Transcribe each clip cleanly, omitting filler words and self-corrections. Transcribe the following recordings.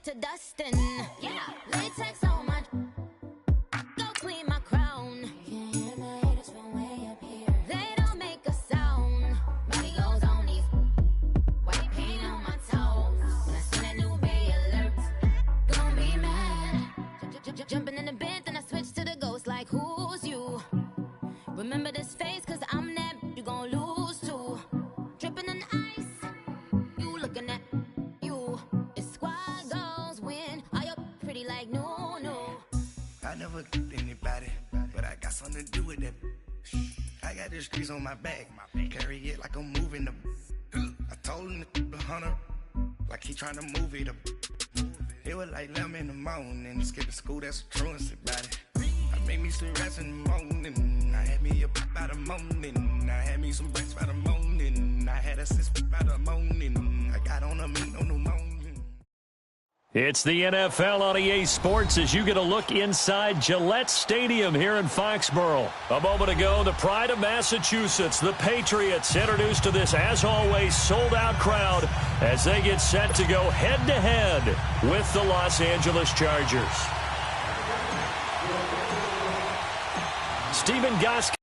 to dustin'. Yeah, latex on my. Go clean my crown. You can hear my haters from way up here. They don't make a sound. Body goes on these. White paint on my toes. When I see that new Bay alert, gon' be mad. Jumping in the bed, then I switch to the ghost like who's you? Remember this face, cause I'm that you gon' lose to. Dripping in ice, you looking at you. It's squad goals win. Are you pretty like no? I never anybody, but I got something to do with that. I got the streets on my back, carry it like I'm moving the. I told him to hunter, like he trying to move it up. It was like 11 in the morning, skipping school, that's a truancy about it. I made me some rest in the morning, I had me up by the morning, I had me some breaks by the morning, I had a sis by the morning, I got on a meat on the morning. It's the NFL on EA Sports as you get a look inside Gillette Stadium here in Foxborough. A moment ago, the pride of Massachusetts, the Patriots, introduced to this, as always, sold-out crowd as they get set to go head-to-head with the Los Angeles Chargers. Stephen Gosk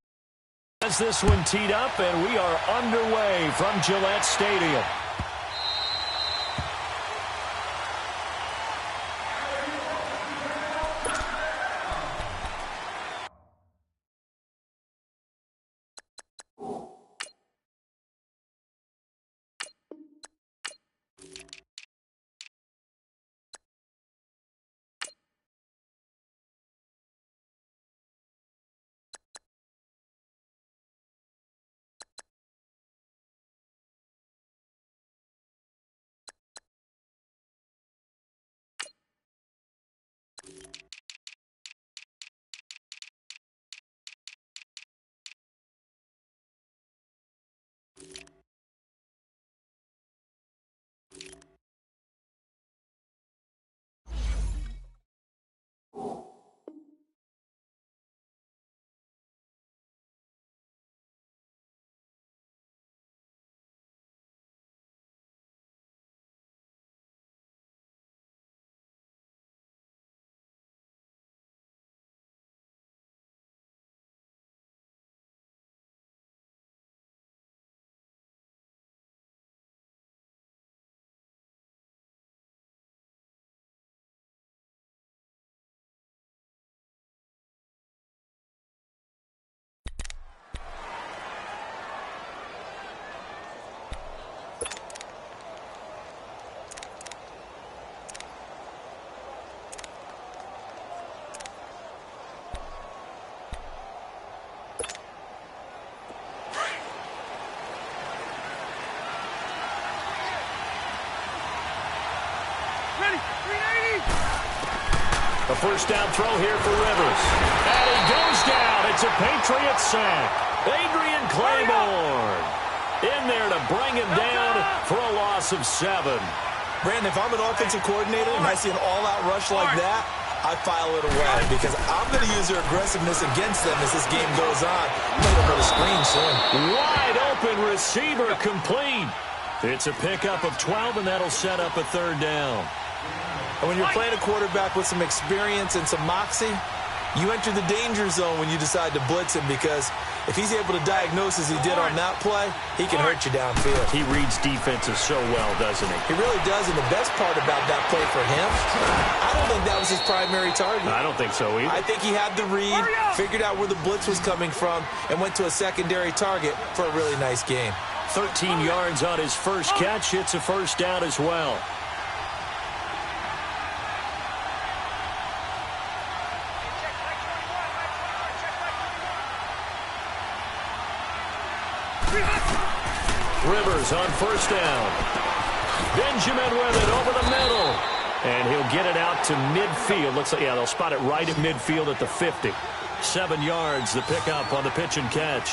has this one teed up, and we are underway from Gillette Stadium. A first down throw here for Rivers. And he goes down. It's a Patriots sack. Adrian Claiborne in there to bring him down for a loss of 7. Brandon, if I'm an offensive coordinator and I see an all-out rush like that, I file it away because I'm going to use their aggressiveness against them as this game goes on. I'm going to go to screen soon. Wide open receiver complete. It's a pickup of 12, and that'll set up a third down. And when you're playing a quarterback with some experience and some moxie, you enter the danger zone when you decide to blitz him because if he's able to diagnose as he did on that play, he can hurt you downfield. He reads defenses so well, doesn't he? He really does, and the best part about that play for him, I don't think that was his primary target. I don't think so either. I think he had the read, figured out where the blitz was coming from, and went to a secondary target for a really nice game. 13 yards on his first catch. It's a first down as well. Rivers on first down. Benjamin with it over the middle. And he'll get it out to midfield. Looks like, yeah, they'll spot it right at midfield at the 50. 7 yards, the pickup on the pitch and catch.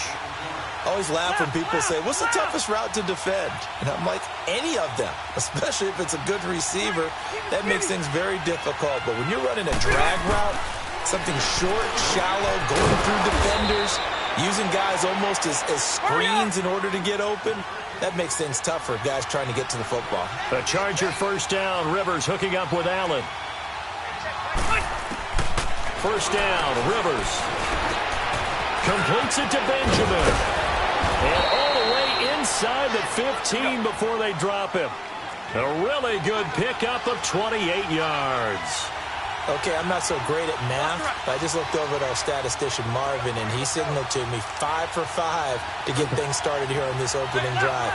I always laugh when people say, what's the toughest route to defend? And I'm like, any of them, especially if it's a good receiver. That makes things very difficult. But when you're running a drag route, something short, shallow, going through defenders, using guys almost as screens in order to get open, that makes things tough for guys trying to get to the football. A Charger first down. Rivers hooking up with Allen. First down, Rivers. Completes it to Benjamin. And all the way inside the 15 before they drop him. A really good pickup of 28 yards. Okay, I'm not so great at math, but I just looked over at our statistician, Marvin, and he signaled to me 5 for 5 to get things started here on this opening drive.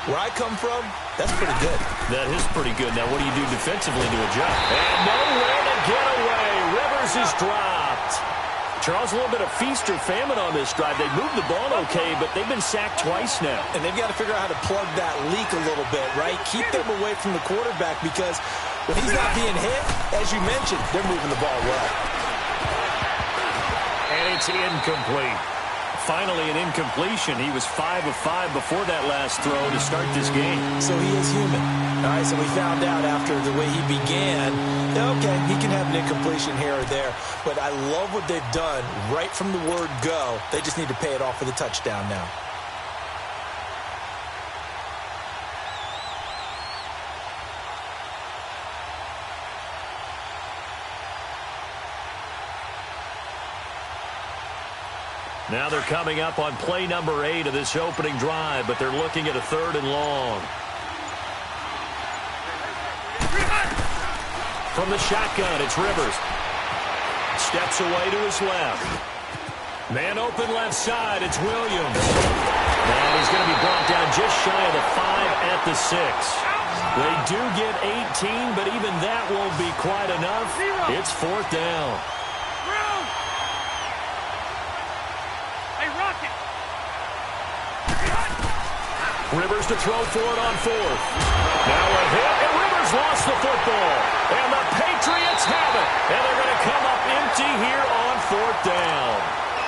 Where I come from, that's pretty good. That is pretty good. Now, what do you do defensively to adjust? And nowhere to get away. Rivers is dropped. Charles, a little bit of feast or famine on this drive. They moved the ball okay, but they've been sacked twice now. And they've got to figure out how to plug that leak a little bit, right? Keep them away from the quarterback because when he's not being hit, as you mentioned, they're moving the ball well. And it's incomplete. Finally, an incompletion. He was 5 of 5 before that last throw to start this game. So he is human. All right, so we found out after the way he began, okay, he can have an incompletion here or there. But I love what they've done right from the word go. They just need to pay it off for the touchdown now. Now they're coming up on play number 8 of this opening drive, but they're looking at a 3rd and long. From the shotgun, it's Rivers. Steps away to his left. Man open left side, it's Williams. And he's going to be brought down just shy of the 5 at the 6. They do get 18, but even that won't be quite enough. It's 4th down. Rivers to throw for it on 4th. Now a hit, and Rivers lost the football. And the Patriots have it. And they're going to come up empty here on 4th down.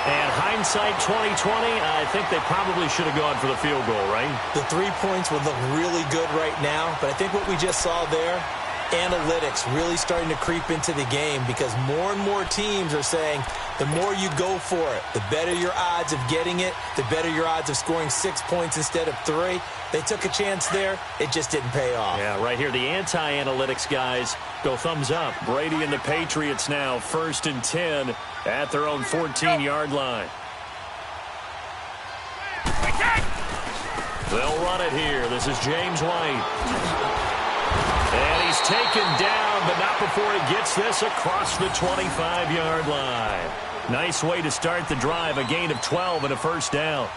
And hindsight 2020, I think they probably should have gone for the field goal, right? The 3 points would look really good right now, but I think what we just saw there, analytics really starting to creep into the game because more and more teams are saying the more you go for it, the better your odds of getting it, the better your odds of scoring 6 points instead of 3. They took a chance there. It just didn't pay off. Yeah, right here, the anti-analytics guys go thumbs up. Brady and the Patriots now 1st and 10 at their own 14-yard line. They'll run it here. This is James White. And he's taken down, but not before he gets this across the 25-yard line. Nice way to start the drive, a gain of 12 and a 1st down.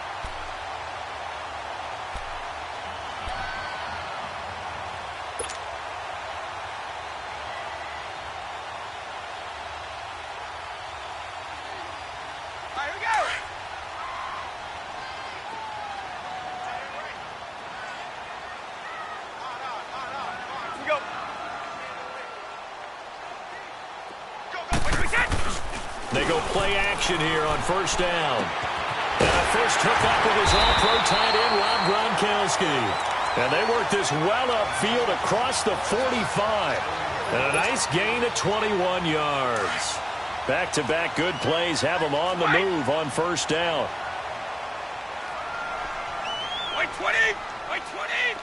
They go play action here on 1st down. And a first hookup with his all-pro tight end, Rob Gronkowski. And they work this well upfield across the 45. And a nice gain of 21 yards. Back-to-back good plays have them on the move on 1st down. White 20! White 20!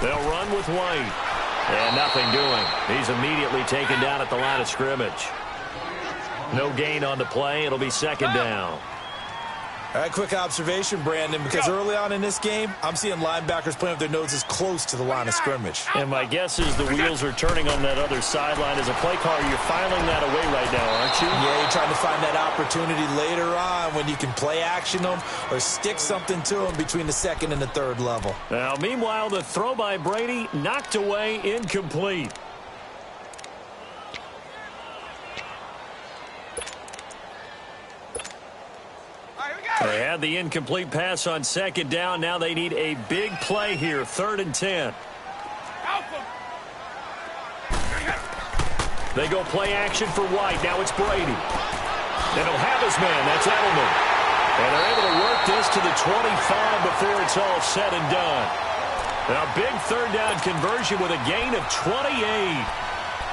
They'll run with White. And nothing doing. He's immediately taken down at the line of scrimmage. No gain on the play. It'll be 2nd down. All right, quick observation, Brandon, because early on in this game, I'm seeing linebackers playing with their noses close to the line of scrimmage. And my guess is the wheels are turning on that other sideline. As a play caller, you're filing that away right now, aren't you? Yeah, you're trying to find that opportunity later on when you can play action them or stick something to them between the 2nd and the 3rd level. Now, meanwhile, the throw by Brady knocked away, incomplete. They had the incomplete pass on 2nd down. Now they need a big play here, 3rd and 10. They go play action for White. Now it's Brady. And he'll have his man. That's Edelman. And they're able to work this to the 25 before it's all said and done. Now a big 3rd down conversion with a gain of 28.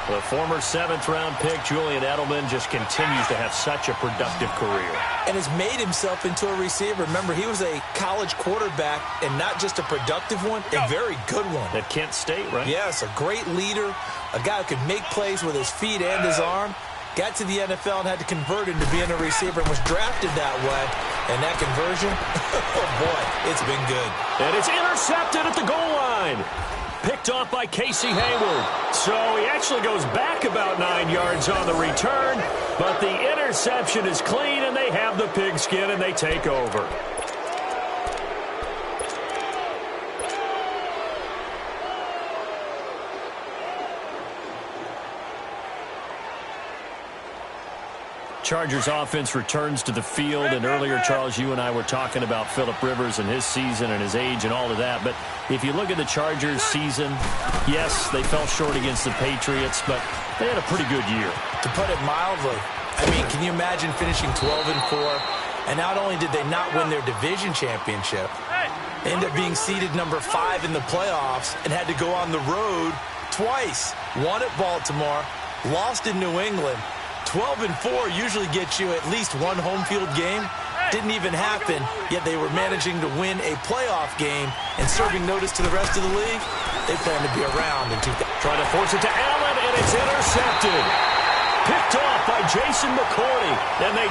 The former 7th-round pick, Julian Edelman, just continues to have such a productive career. And has made himself into a receiver. Remember, he was a college quarterback, and not just a productive one, a very good one. At Kent State, right? Yes, a great leader, a guy who could make plays with his feet and his arm. Got to the NFL and had to convert into being a receiver and was drafted that way. And that conversion, oh boy, it's been good. And it's intercepted at the goal line. Picked off by Casey Hayward. So he actually goes back about 9 yards on the return, but the interception is clean, and they have the pigskin, and they take over. Chargers offense returns to the field, and earlier, Charles, you and I were talking about Phillip Rivers and his season and his age and all of that, but if you look at the Chargers season, yes, they fell short against the Patriots, but they had a pretty good year. To put it mildly, I mean, can you imagine finishing 12-4, and not only did they not win their division championship, they ended up being seeded number 5 in the playoffs and had to go on the road twice. Won at Baltimore, lost in New England. 12-4 usually gets you at least one home field game. Didn't even happen, yet they were managing to win a playoff game and serving notice to the rest of the league. They plan to be around in 2000. Trying to force it to Allen, and it's intercepted. Picked off by Jason McCourty. And they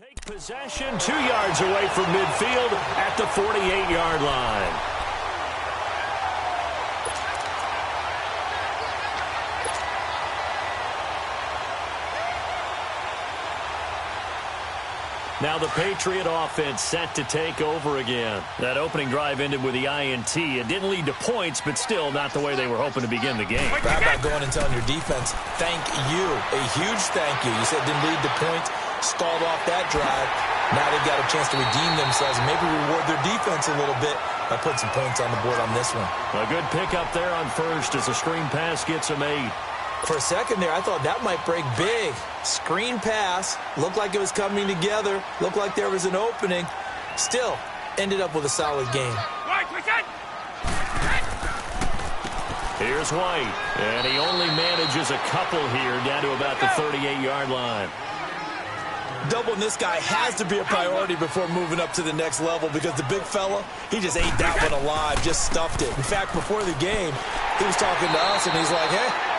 take possession 2 yards away from midfield at the 48-yard line. Now the Patriot offense set to take over again. That opening drive ended with the INT. It didn't lead to points, but still not the way they were hoping to begin the game. How about going and telling your defense, thank you, a huge thank you. You said didn't lead to points, stalled off that drive. Now they've got a chance to redeem themselves and maybe reward their defense a little bit by putting some points on the board on this one. A good pickup there on first as the screen pass gets them 8. For a second there, I thought that might break big. Screen pass, looked like it was coming together, looked like there was an opening. Still, ended up with a solid game. Here's White, and he only manages a couple here down to about the 38-yard line. Doubling this guy has to be a priority before moving up to the next level because the big fella, he just ate that one alive, just stuffed it. In fact, before the game, he was talking to us, and he's like, hey,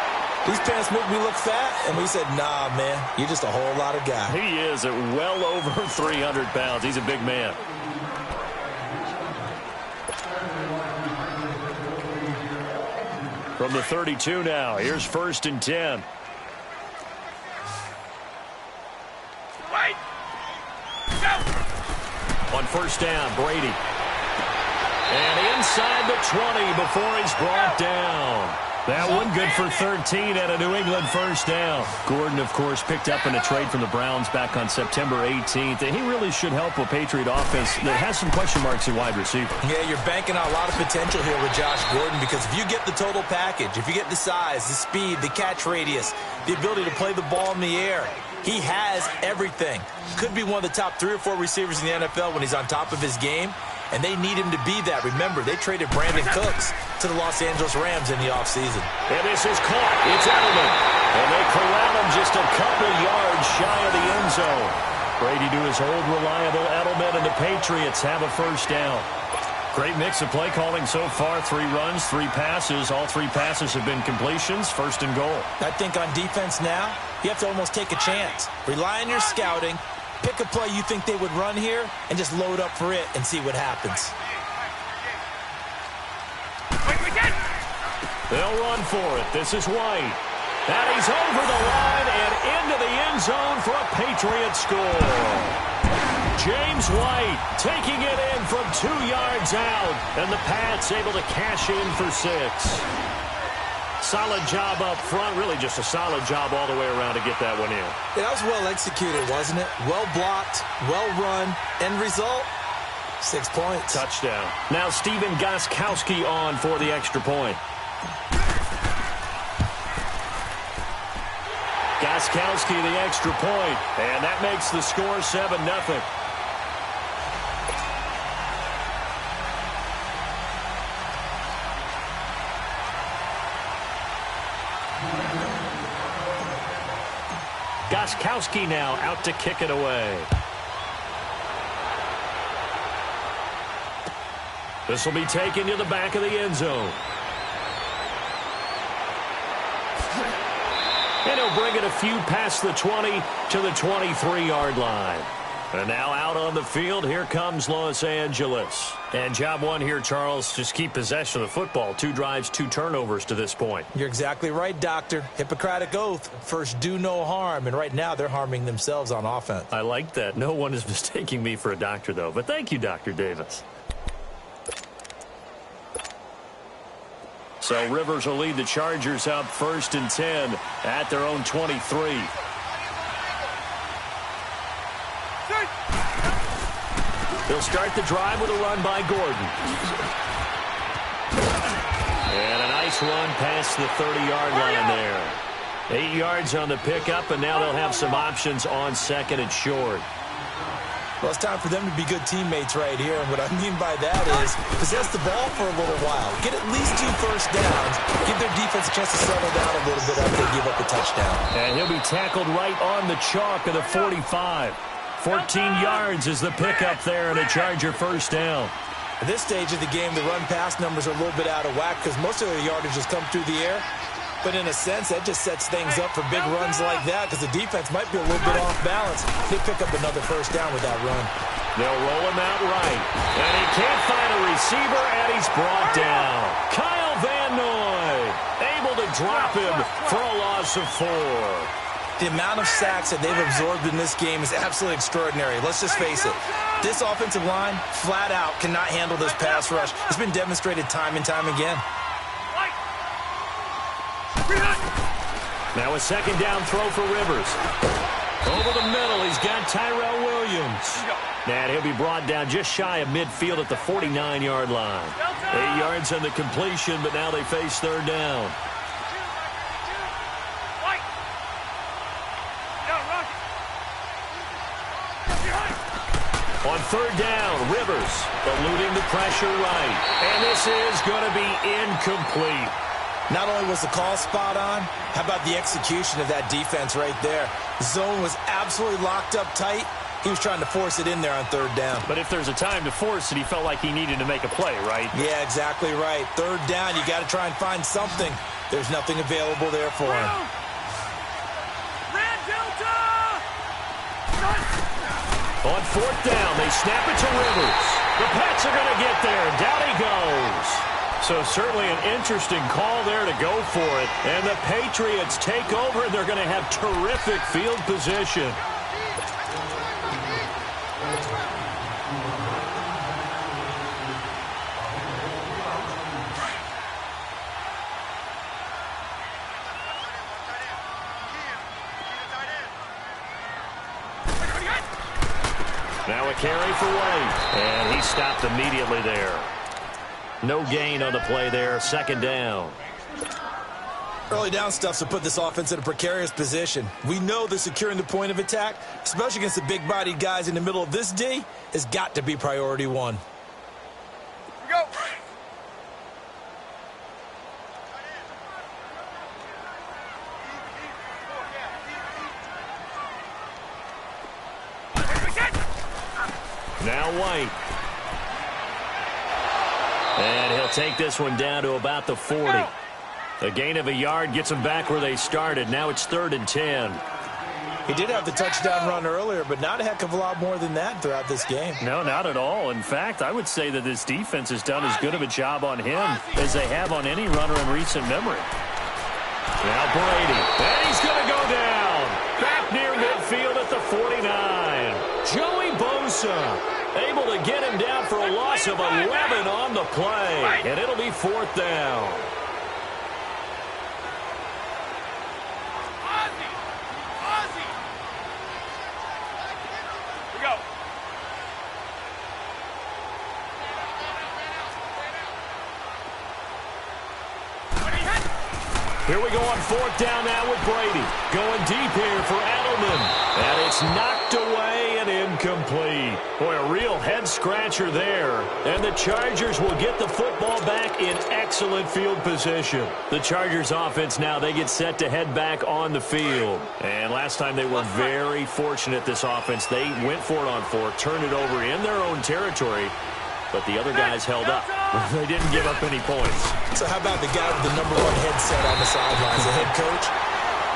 these pants make me look fat. And we said, nah, man, you're just a whole lot of guy. He is at well over 300 pounds. He's a big man. From the 32 now, here's 1st and 10. Wait. Go. On 1st down, Brady. And inside the 20 before he's brought down. That one good for 13 and a New England 1st down. Gordon, of course, picked up in a trade from the Browns back on September 18th, and he really should help a Patriot offense that has some question marks at wide receiver. Yeah, you're banking on a lot of potential here with Josh Gordon because if you get the total package, if you get the size, the speed, the catch radius, the ability to play the ball in the air, he has everything. Could be one of the top 3 or 4 receivers in the NFL when he's on top of his game. And they need him to be that. Remember, they traded Brandon Cooks to the Los Angeles Rams in the offseason. And this is caught. It's Edelman. And they corral him just a couple yards shy of the end zone. Brady to his old reliable Edelman, and the Patriots have a 1st down. Great mix of play calling so far. 3 runs, 3 passes. All 3 passes have been completions. 1st and goal. I think on defense now, you have to almost take a chance. Rely on your scouting. Pick a play you think they would run here and just load up for it and see what happens. They'll run for it. This is White. And he's over the line and into the end zone for a Patriot score. James White taking it in from 2 yards out. And the Pats able to cash in for 6. Solid job up front. Really just a solid job all the way around to get that one in. That was well executed, wasn't it? Well blocked, well run. End result, 6 points. Touchdown. Now Steven Gostkowski on for the extra point. Gostkowski the extra point. And that makes the score 7-0. Gostkowski now out to kick it away. This will be taken to the back of the end zone. And he'll bring it a few past the 20 to the 23-yard line. And now out on the field, here comes Los Angeles. And job one here, Charles, just keep possession of the football. 2 drives, 2 turnovers to this point. You're exactly right, Doctor. Hippocratic oath. First, do no harm. And right now, they're harming themselves on offense. I like that. No one is mistaking me for a doctor, though. But thank you, Dr. Davis. So Rivers will lead the Chargers up 1st and 10 at their own 23. He'll start the drive with a run by Gordon. And a nice run past the 30-yard line there. 8 yards on the pickup, and now they'll have some options on 2nd and short. Well, it's time for them to be good teammates right here. And what I mean by that is possess the ball for a little while. Get at least 2 first downs. Give their defense a chance to settle down a little bit after they give up a touchdown. And he'll be tackled right on the chalk of the 45. 14 yards is the pickup there and a Charger first down. At this stage of the game, the run-pass numbers are a little bit out of whack because most of the yardage has come through the air. But in a sense, that just sets things up for big runs like that because the defense might be a little bit off balance. They pick up another first down with that run. They'll roll him out right. And he can't find a receiver, and he's brought down. Kyle Van Noy able to drop him for a loss of 4. The amount of sacks that they've absorbed in this game is absolutely extraordinary. Let's just face it. This offensive line, flat out, cannot handle this pass rush. It's been demonstrated time and time again. Now a 2nd down throw for Rivers. Over the middle, he's got Tyrell Williams. And he'll be brought down just shy of midfield at the 49-yard line. 8 yards on the completion, but now they face 3rd down. On 3rd down, Rivers eluding the pressure right. And this is going to be incomplete. Not only was the call spot on, how about the execution of that defense right there? The zone was absolutely locked up tight. He was trying to force it in there on 3rd down. But if there's a time to force it, he felt like he needed to make a play, right? Yeah, exactly right. 3rd down, you got to try and find something. There's nothing available there for him. On 4th down, they snap it to Rivers. The Pats are going to get there. Down he goes. So certainly an interesting call there to go for it. And the Patriots take over, and they're going to have terrific field position. Now a carry for White, and he stopped immediately there. No gain on the play there, 2nd down. Early down stuff to put this offense in a precarious position. We know that securing the point of attack, especially against the big-bodied guys in the middle of this D, has got to be priority 1. Go. Now White. And he'll take this one down to about the 40. A gain of a yard gets them back where they started. Now it's 3rd and 10. He did have the touchdown run earlier, but not a heck of a lot more than that throughout this game. No, not at all. In fact, I would say that this defense has done as good of a job on him as they have on any runner in recent memory. Now Brady. And he's going to go down. Back near midfield at the 49. Joey Bosa able to get him down for a loss of 11 on the play. And it'll be 4th down. Here we go on 4th down now with Brady. Going deep here for Edelman. And it's knocked away and incomplete. Boy, a real head-scratcher there. And the Chargers will get the football back in excellent field position. The Chargers offense now, they get set to head back on the field. And last time they were very fortunate, this offense. They went for it on 4, turned it over in their own territory, but the other guys held up. They didn't give up any points. So how about the guy with the number 1 headset on the sidelines, the head coach?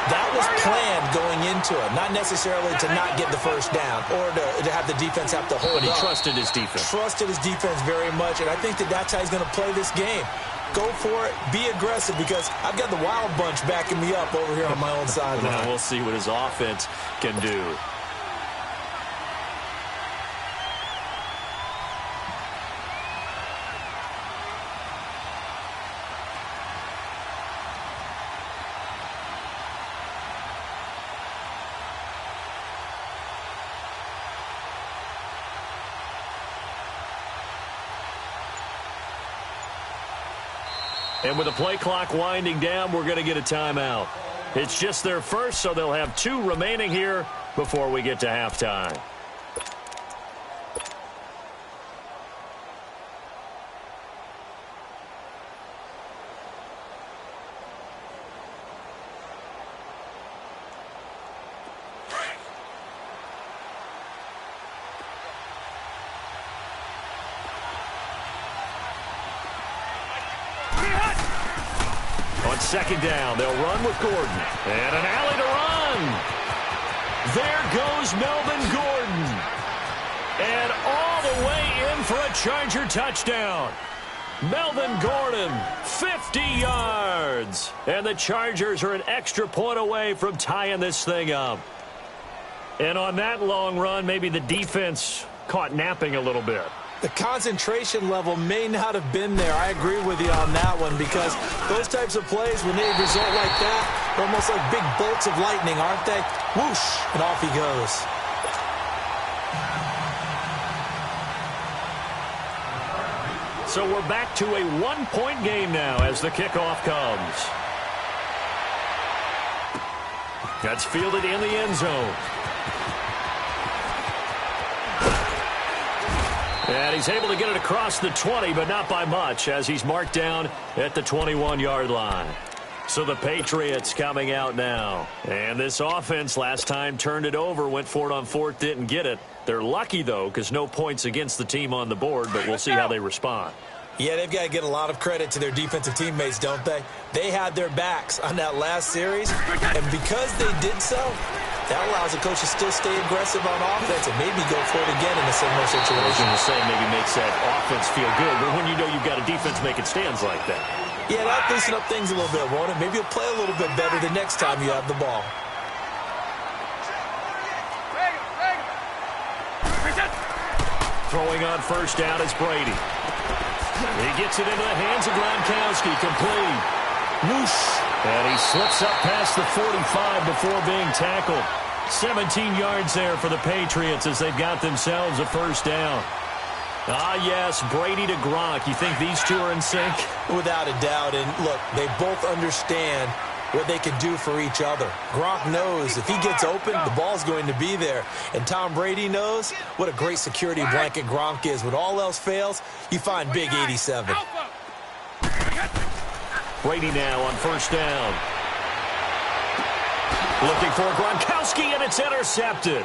That was planned going into it, not necessarily to not get the first down or to have the defense have to hold up. But he trusted his defense. Trusted his defense very much, and I think that's how he's going to play this game. Go for it, be aggressive, because I've got the wild bunch backing me up over here on my own sideline. Now we'll see what his offense can do. And with the play clock winding down, we're going to get a timeout. It's just their first, so they'll have 2 remaining here before we get to halftime. Second down, they'll run with Gordon. And an alley to run. There goes Melvin Gordon. And all the way in for a Charger touchdown. Melvin Gordon, 50 yards. And the Chargers are an extra point away from tying this thing up. And on that long run, maybe the defense caught napping a little bit. The concentration level may not have been there. I agree with you on that one, because those types of plays, when they result like that, they're almost like big bolts of lightning, aren't they? Whoosh, and off he goes. So we're back to a 1-point game now as the kickoff comes. That's fielded in the end zone. And he's able to get it across the 20, but not by much, as he's marked down at the 21-yard line. So the Patriots coming out now. And this offense last time turned it over, went for it on 4th, didn't get it. They're lucky, though, because no points against the team on the board, but we'll see how they respond. Yeah, they've got to get a lot of credit to their defensive teammates, don't they? They had their backs on that last series, and because they did so, that allows the coach to still stay aggressive on offense and maybe go for it again in a similar situation. I was going to say maybe makes that offense feel good, but when you know you've got a defense making stands like that. Yeah, that'll loosen up things a little bit, won't it? Maybe you'll play a little bit better the next time you have the ball. Throwing on first down is Brady. He gets it into the hands of Gronkowski, complete. Whoosh. And he slips up past the 45 before being tackled. 17 yards there for the Patriots as they've got themselves a first down. Ah, yes, Brady to Gronk. You think these two are in sync? Without a doubt. And look, they both understand what they can do for each other. Gronk knows if he gets open, the ball's going to be there. And Tom Brady knows what a great security blanket Gronk is. When all else fails, you find Big 87. Brady now on first down. Looking for Gronkowski, and it's intercepted.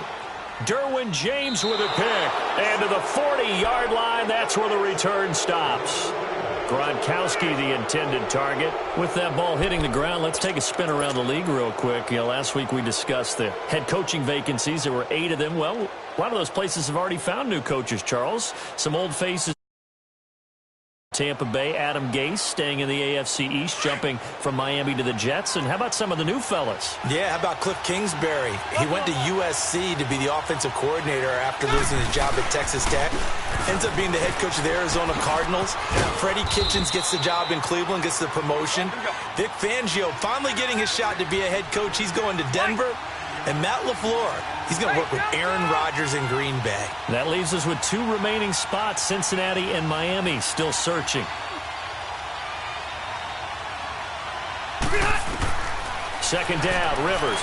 Derwin James with a pick. And to the 40-yard line, that's where the return stops. Gronkowski, the intended target. With that ball hitting the ground, let's take a spin around the league real quick. You know, last week we discussed the head coaching vacancies. There were 8 of them. Well, a lot of those places have already found new coaches, Charles. Some old faces. Tampa Bay, Adam Gase staying in the AFC East, jumping from Miami to the Jets. And how about some of the new fellas? Yeah, how about Cliff Kingsbury? He went to USC to be the offensive coordinator after losing his job at Texas Tech. Ends up being the head coach of the Arizona Cardinals. Freddie Kitchens gets the job in Cleveland, gets the promotion. Vic Fangio finally getting his shot to be a head coach. He's going to Denver. And Matt LaFleur, he's going to work with Aaron Rodgers in Green Bay. That leaves us with 2 remaining spots, Cincinnati and Miami, still searching. Second down, Rivers.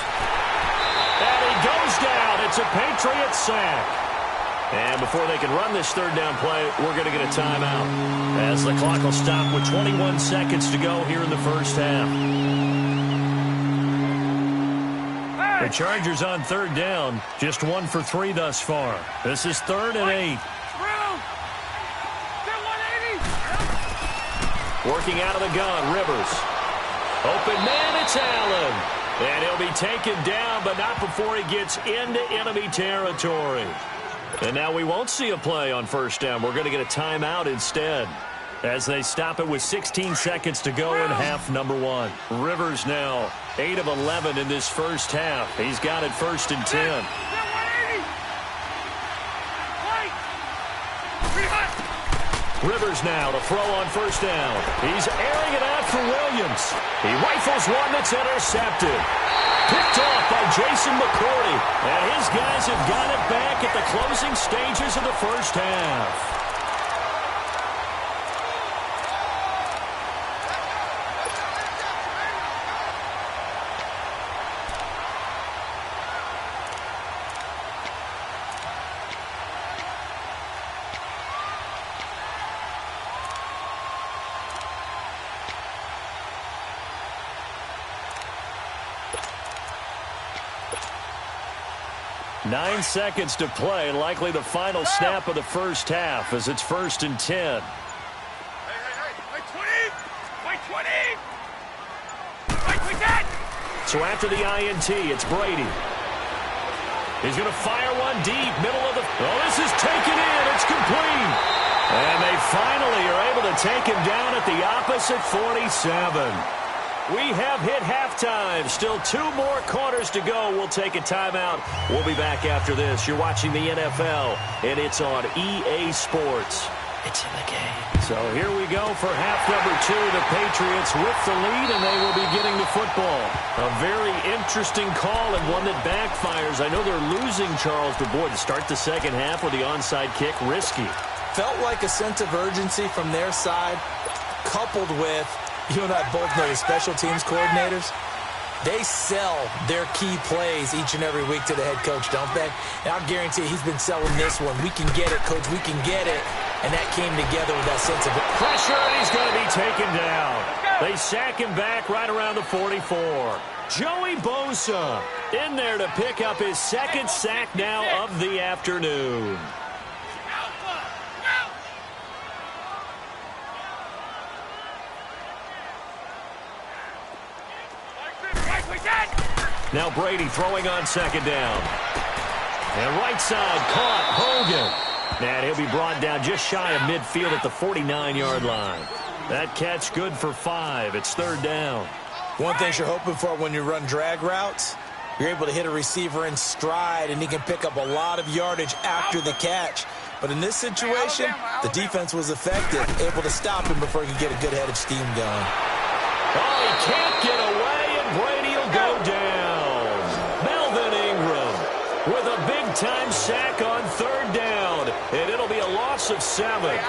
And he goes down. It's a Patriot sack. And before they can run this third down play, we're going to get a timeout, as the clock will stop with 21 seconds to go here in the first half. The Chargers on third down, just 1 for 3 thus far. This is 3rd and 8. Working out of the gun, Rivers. Open man, it's Allen. And he'll be taken down, but not before he gets into enemy territory. And now we won't see a play on first down. We're going to get a timeout instead, as they stop it with 16 seconds to go in half number 1. Rivers now 8 of 11 in this first half. He's got it 1st and 10. Rivers now to throw on first down. He's airing it out for Williams. He rifles one that's intercepted. Picked off by Jason McCourty. And his guys have got it back at the closing stages of the first half. Nine seconds to play, likely the final snap of the first half, as it's 1st and 10. So after the INT, it's Brady. He's going to fire one deep, middle of the... Oh, this is taken in. It's complete. And they finally are able to take him down at the opposite 47. We have hit halftime. Still 2 more quarters to go. We'll take a timeout. We'll be back after this. You're watching the NFL, and it's on EA Sports. It's in the game. So here we go for half number 2. The Patriots with the lead, and they will be getting the football. A very interesting call and one that backfires. I know they're losing, Charles, but boy, to start the second half with the onside kick, risky. Felt like a sense of urgency from their side, coupled with, you and I both know the special teams coordinators. They sell their key plays each and every week to the head coach, don't they? And I'll guarantee he's been selling this one. We can get it, coach. We can get it. And that came together with that sense of pressure, and he's going to be taken down. They sack him back right around the 44. Joey Bosa in there to pick up his 2nd sack now of the afternoon. Now Brady throwing on 2nd down. And right side caught Hogan. And he'll be brought down just shy of midfield at the 49-yard line. That catch good for 5. It's 3rd down. One thing you're hoping for when you run drag routes, you're able to hit a receiver in stride, and he can pick up a lot of yardage after the catch. But in this situation, the defense was effective, able to stop him before he could get a good head of steam going. Oh, he can't get away, and Brady will go down. Melvin Ingram with a big-time sack on 3rd down, and it'll be a loss of 7.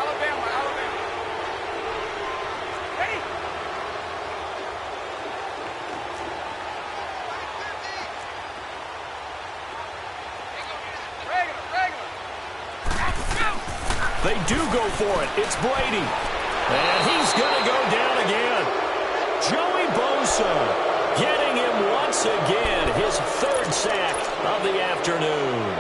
They do go for it. It's Brady. And he's going to go down again. Joey Bosa getting him once again. His 3rd sack of the afternoon.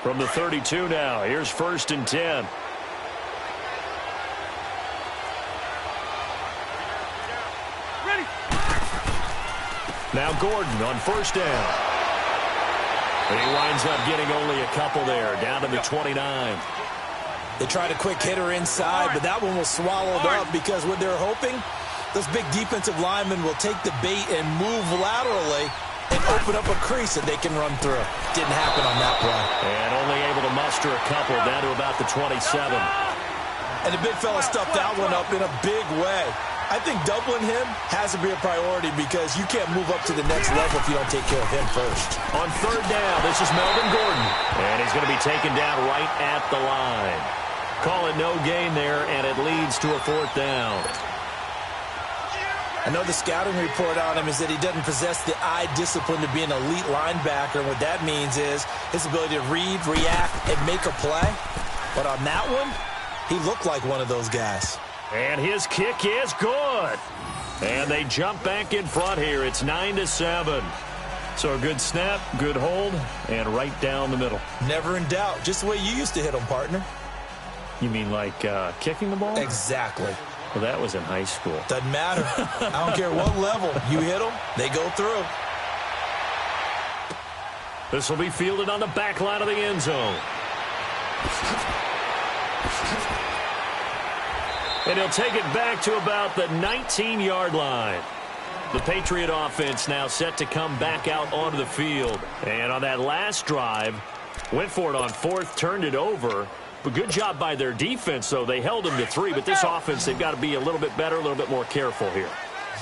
From the 32 now, here's 1st and 10. Now Gordon on 1st down. And he winds up getting only a couple there, down to the 29. They tried a quick hitter inside, but that one was swallowed up because what they're hoping, those big defensive linemen will take the bait and move laterally and open up a crease that they can run through. Didn't happen on that play. And only able to muster a couple down to about the 27. And the big fella stuffed that one up in a big way. I think doubling him has to be a priority because you can't move up to the next level if you don't take care of him first. On 3rd down, this is Melvin Gordon. And he's going to be taken down right at the line. Call it no gain there, and it leads to a 4th down. I know the scouting report on him is that he doesn't possess the eye discipline to be an elite linebacker. What that means is his ability to read, react, and make a play. But on that one, he looked like one of those guys. And his kick is good. And they jump back in front here. It's 9-7. So a good snap, good hold, and right down the middle. Never in doubt. Just the way you used to hit them, partner. You mean like kicking the ball? Exactly. Well, that was in high school. Doesn't matter. I don't care what level. You hit them, they go through. This will be fielded on the back line of the end zone. And he'll take it back to about the 19-yard line. The Patriot offense now set to come back out onto the field. And on that last drive, went for it on 4th, turned it over. But good job by their defense, though. They held them to 3, but this offense, they've got to be a little bit better, a little bit more careful here.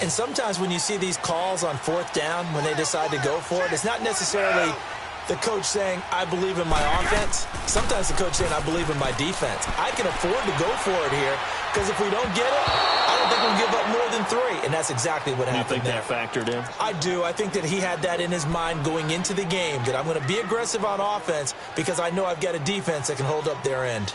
And sometimes when you see these calls on 4th down, when they decide to go for it, it's not necessarily the coach saying, I believe in my offense. Sometimes the coach saying, I believe in my defense. I can afford to go for it here, because if we don't get it, I don't think we'll give up more than 3. And that's exactly what happened there. You think that factored in? I do. I think that he had that in his mind going into the game, that I'm going to be aggressive on offense because I know I've got a defense that can hold up their end.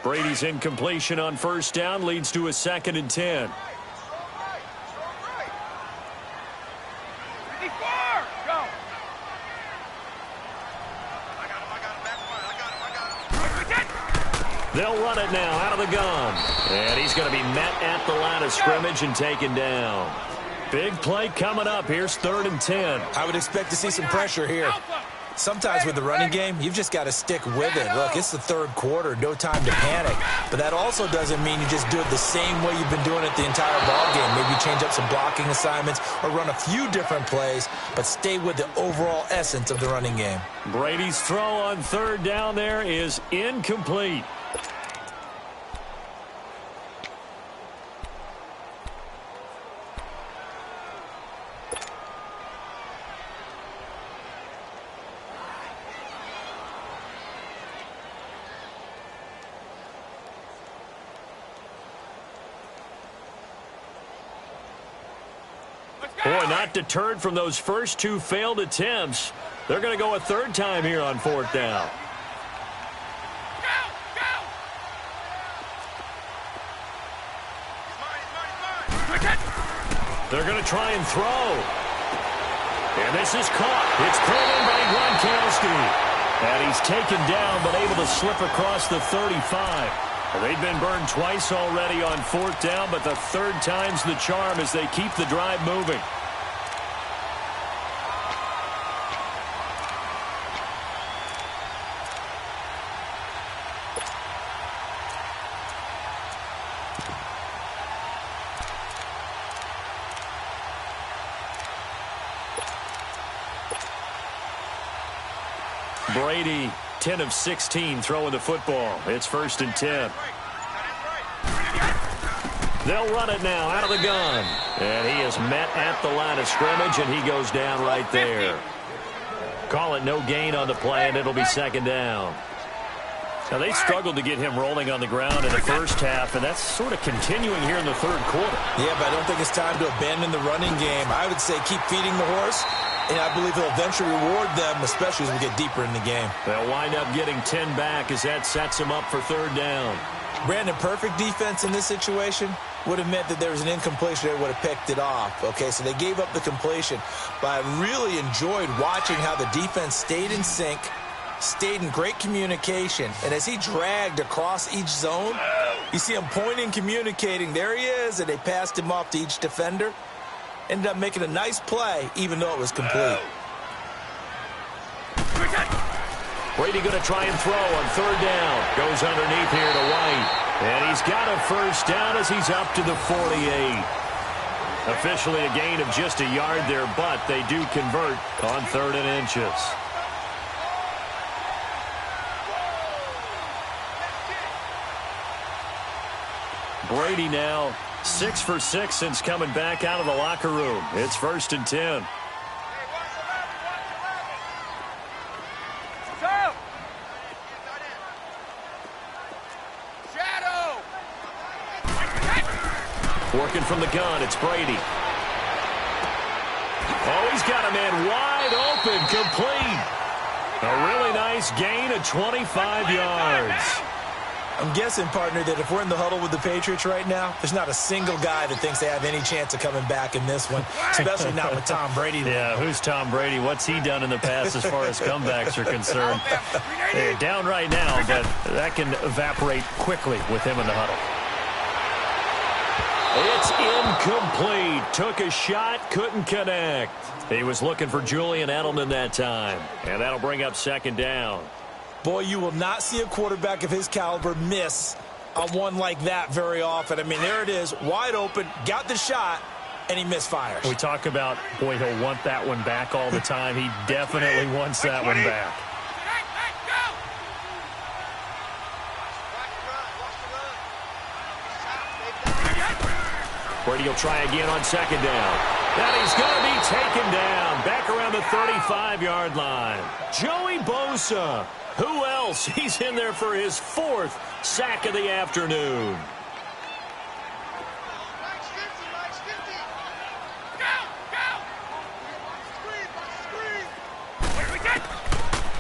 Brady's incompletion on 1st down leads to a 2nd and 10. They'll run it now out of the gun. And he's going to be met at the line of scrimmage and taken down. Big play coming up. Here's 3rd and 10. I would expect to see some pressure here. Sometimes with the running game, you've just got to stick with it. Look, it's the 3rd quarter, no time to panic. But that also doesn't mean you just do it the same way you've been doing it the entire ball game. Maybe change up some blocking assignments or run a few different plays, but stay with the overall essence of the running game. Brady's throw on 3rd down there is incomplete. Boy, not deterred from those first 2 failed attempts. They're going to go a 3rd time here on 4th down. They're going to try and throw. And this is caught. It's pulled in by Gronkowski. And he's taken down but able to slip across the 35. They've been burned twice already on 4th down, but the 3rd time's the charm as they keep the drive moving. Brady, 10 of 16, throwing the football. It's 1st and 10. They'll run it now out of the gun. And he is met at the line of scrimmage, and he goes down right there. Call it no gain on the play, and it'll be 2nd down. Now, they struggled to get him rolling on the ground in the first half, and that's sort of continuing here in the 3rd quarter. Yeah, but I don't think it's time to abandon the running game. I would say keep feeding the horse, and I believe he'll eventually reward them, especially as we get deeper in the game. They'll wind up getting 10 back as that sets them up for 3rd down. Brandon, perfect defense in this situation would have meant that there was an incompletion. They would have picked it off. Okay, so they gave up the completion. But I really enjoyed watching how the defense stayed in sync, stayed in great communication. And as he dragged across each zone, you see him pointing, communicating. There he is, and they passed him off to each defender. Ended up making a nice play, even though it was complete. Brady going to try and throw on 3rd down. Goes underneath here to White. And he's got a 1st down as he's up to the 48. Officially a gain of just a yard there, but they do convert on 3rd and inches. Brady now 6 for 6 since coming back out of the locker room. It's 1st and 10. Working from the gun, it's Brady. Oh, he's got a man wide open, complete. A really nice gain of 25 yards. I'm guessing, partner, that if we're in the huddle with the Patriots right now, there's not a single guy that thinks they have any chance of coming back in this one, especially not with Tom Brady. Yeah, who's Tom Brady? What's he done in the past as far as comebacks are concerned? They're down right now, but that can evaporate quickly with him in the huddle. It's incomplete. Took a shot, couldn't connect. He was looking for Julian Edelman that time, and that'll bring up 2nd down. Boy, you will not see a quarterback of his caliber miss on one like that very often. I mean, there it is, wide open, got the shot, and he misfires. We talk about, boy, he'll want that one back all the time. He definitely wants that one back. Brady will try again on 2nd down. And he's going to be taken down back around the 35-yard line. Joey Bosa. Who else? He's in there for his 4th sack of the afternoon.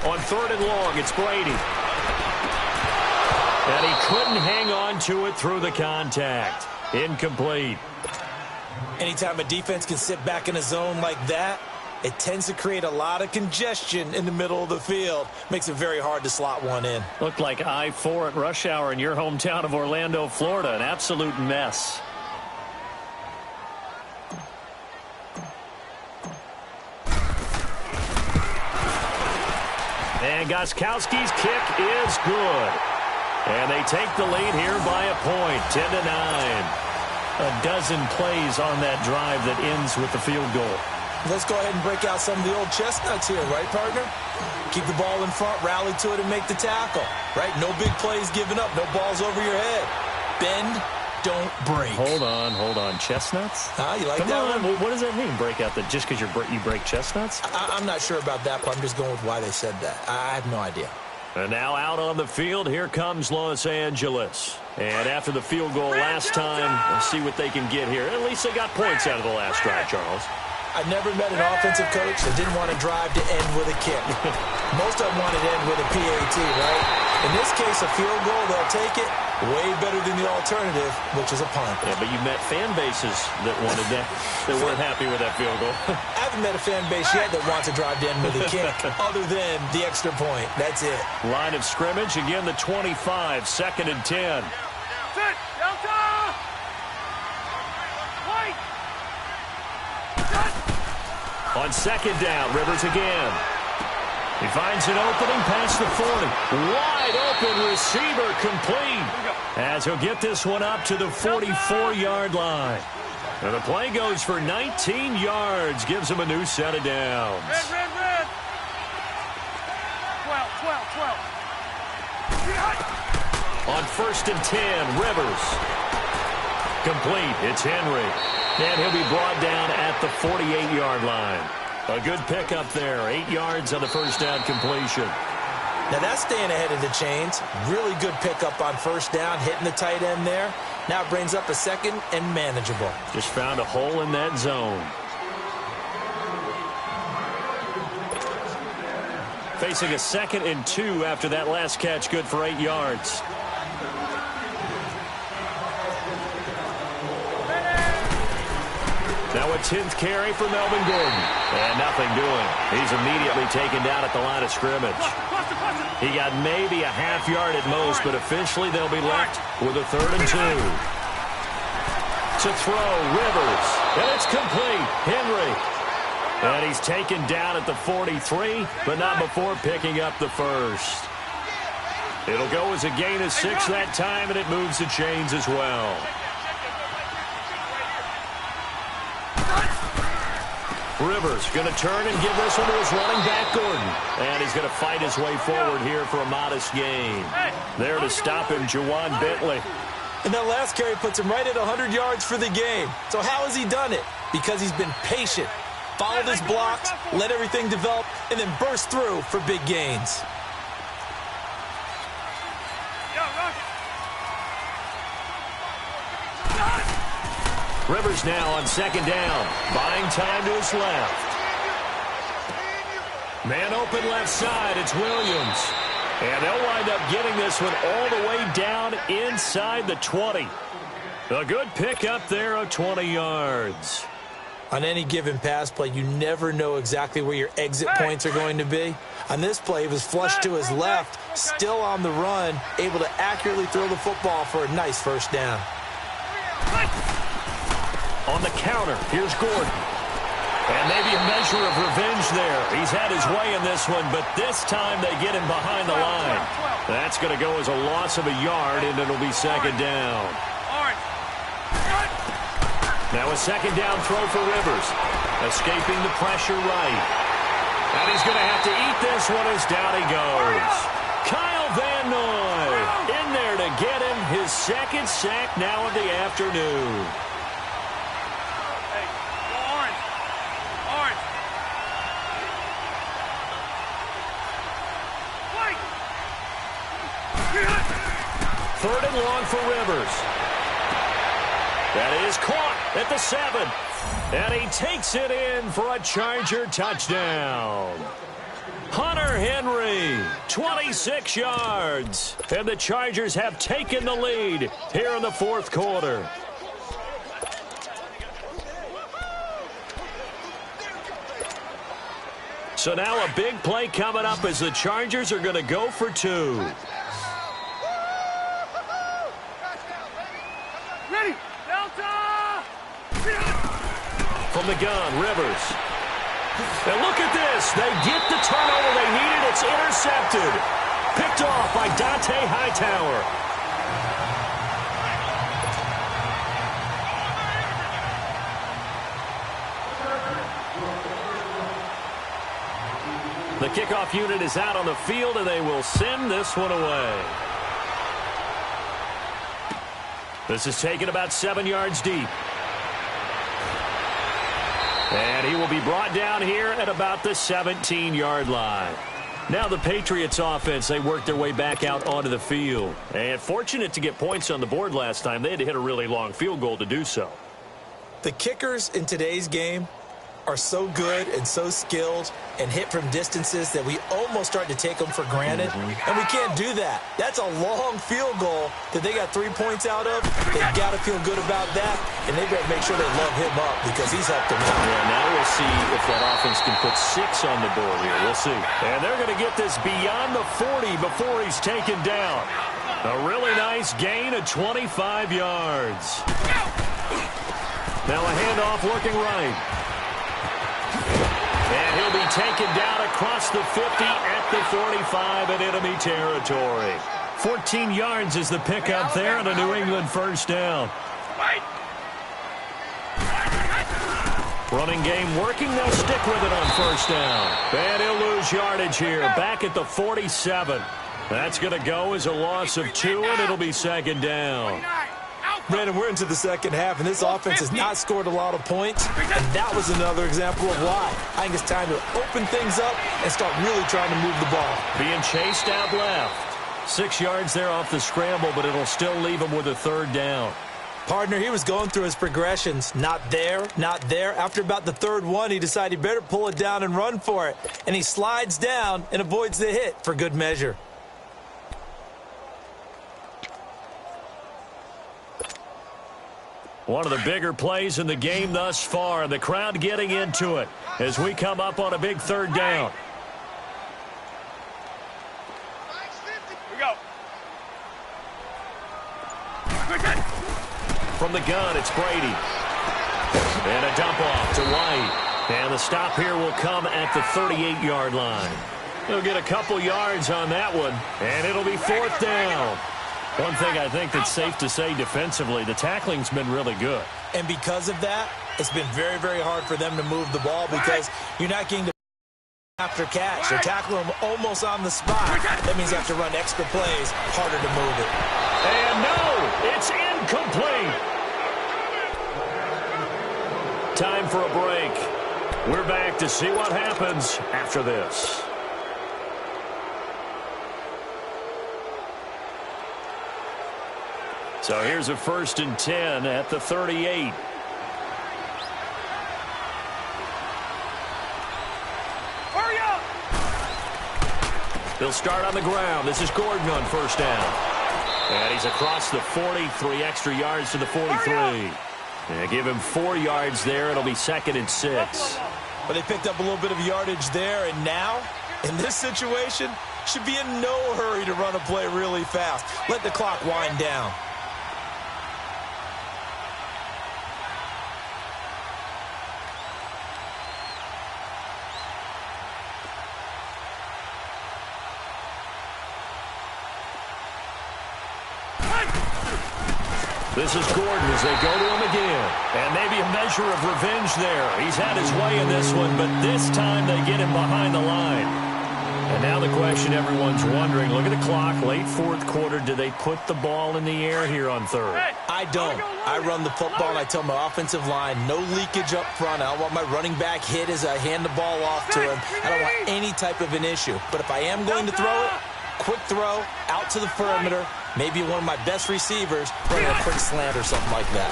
On 3rd and long, it's Brady. And he couldn't hang on to it through the contact. Incomplete. Anytime a defense can sit back in a zone like that, it tends to create a lot of congestion in the middle of the field. Makes it very hard to slot one in. Looked like I-4 at rush hour in your hometown of Orlando, Florida. An absolute mess. And Gostkowski's kick is good. And they take the lead here by a point, 10-9. A dozen plays on that drive that ends with the field goal. Let's go ahead and break out some of the old chestnuts here, right, partner? Keep the ball in front, rally to it, and make the tackle, right? No big plays given up, no balls over your head. Bend, don't break. Hold on. Chestnuts? You like Come that on. one? What does that mean, break out? That just because you break chestnuts? I'm not sure about that, but I'm just going with why they said that. I have no idea. And now out on the field, here comes Los Angeles. And after the field goal last time, let's see what they can get here. At least they got points out of the last drive, Charles. I never met an offensive coach that didn't want to drive to end with a kick. Most of them wanted to end with a PAT, right? In this case, a field goal, they'll take it. Way better than the alternative, which is a punt. Yeah, but you met fan bases that wanted that, that weren't happy with that field goal. I haven't met a fan base yet that wants to drive to end with a kick, other than the extra point. That's it. Line of scrimmage, again the 25, 2nd and 10. On 2nd down, Rivers again. He finds an opening past the 40. Wide open receiver complete. As he'll get this one up to the 44-yard line. And the play goes for 19 yards. Gives him a new set of downs. Red. 12. On 1st and 10, Rivers. Complete. It's Henry. And he'll be brought down at the 48-yard line. A good pickup there. 8 yards on the first down completion. Now that's staying ahead of the chains. Really good pickup on 1st down, hitting the tight end there. Now it brings up a 2nd and manageable. Just found a hole in that zone. Facing a 2nd and 2 after that last catch, good for 8 yards. Now a 10th carry for Melvin Gordon. And nothing doing. He's immediately taken down at the line of scrimmage. He got maybe a half yard at most, but officially they'll be left with a 3rd and 2. To throw, Rivers. And it's complete. Henry. And he's taken down at the 43, but not before picking up the first. It'll go as a gain of 6 that time, and it moves the chains as well. Rivers going to turn and give this one to his running back, Gordon. And he's going to fight his way forward here for a modest gain. There to stop him, Juwan Bentley. And that last carry puts him right at 100 yards for the game. So how has he done it? Because he's been patient, followed his blocks, let everything develop, and then burst through for big gains. Rivers now on second down, buying time to his left. Man open left side, it's Williams. And they'll wind up getting this one all the way down inside the 20. A good pickup there of 20 yards. On any given pass play, you never know exactly where your exit points are going to be. On this play, he was flushed to his left, still on the run, able to accurately throw the football for a nice first down. On the counter, here's Gordon. And maybe a measure of revenge there. He's had his way in this one, but this time they get him behind the line. That's going to go as a loss of a yard, and it'll be second down. Now a second down throw for Rivers. Escaping the pressure right. And he's going to have to eat this one as down he goes. Kyle Van Noy in there to get him his second sack now of the afternoon. Third and long for Rivers. That is caught at the 7. And he takes it in for a Charger touchdown. Hunter Henry, 26 yards. And the Chargers have taken the lead here in the fourth quarter. So now a big play coming up as the Chargers are going to go for 2. From the gun, Rivers. And look at this. They get the turnover they needed. It's intercepted. Picked off by Dante Hightower. The kickoff unit is out on the field, and they will send this one away. This is taken about 7 yards deep. And he will be brought down here at about the 17-yard line. Now the Patriots offense, they worked their way back out onto the field. And fortunate to get points on the board last time. They had to hit a really long field goal to do so. The kickers in today's game are so good and so skilled and hit from distances that we almost start to take them for granted. And we can't do that. That's a long field goal that they got 3 points out of. They've got to feel good about that, and they better make sure they love him up because he's helped them out. Yeah, now we'll see if that offense can put 6 on the board here. We'll see. And they're going to get this beyond the 40 before he's taken down. A really nice gain of 25 yards. Now a handoff working right. And he'll be taken down across the 50 at the 45 in enemy territory. 14 yards is the pickup there and a New England first down. Running game working. They'll stick with it on first down. And he'll lose yardage here. Back at the 47. That's going to go as a loss of 2, and it'll be second down. Brandon, we're into the second half, and this offense has not scored a lot of points, and that was another example of why. I think it's time to open things up and start really trying to move the ball. Being chased out left. 6 yards there off the scramble, but it'll still leave him with a third down. Partner, he was going through his progressions. Not there, not there. After about the third one, he decided he better pull it down and run for it. And he slides down and avoids the hit for good measure. One of the bigger plays in the game thus far. The crowd getting into it as we come up on a big third down. We go. From the gun, it's Brady. And a dump off to White. And the stop here will come at the 38-yard line. They'll get a couple yards on that one, and it'll be fourth down. One thing I think that's safe to say defensively, the tackling's been really good. And because of that, it's been very, very hard for them to move the ball because you're not getting to after catch. They're tackling them almost on the spot. That means you have to run extra plays, harder to move it. And no, it's incomplete. Time for a break. We're back to see what happens after this. So here's a 1st and 10 at the 38. Hurry up! They'll start on the ground. This is Gordon on 1st down. And he's across the 40, 3 extra yards to the 43. And give him 4 yards there. It'll be 2nd and 6. But they picked up a little bit of yardage there, and now, in this situation, should be in no hurry to run a play really fast. Let the clock wind down. This is Gordon as they go to him again. And maybe a measure of revenge there. He's had his way in this one, but this time they get him behind the line. And now the question everyone's wondering, look at the clock, late 4th quarter, do they put the ball in the air here on 3rd? I don't. I run the football, and I tell my offensive line, no leakage up front. I don't want my running back hit as I hand the ball off to him. I don't want any type of an issue. But if I am going to throw it, quick throw, out to the perimeter, maybe one of my best receivers running a quick slant or something like that.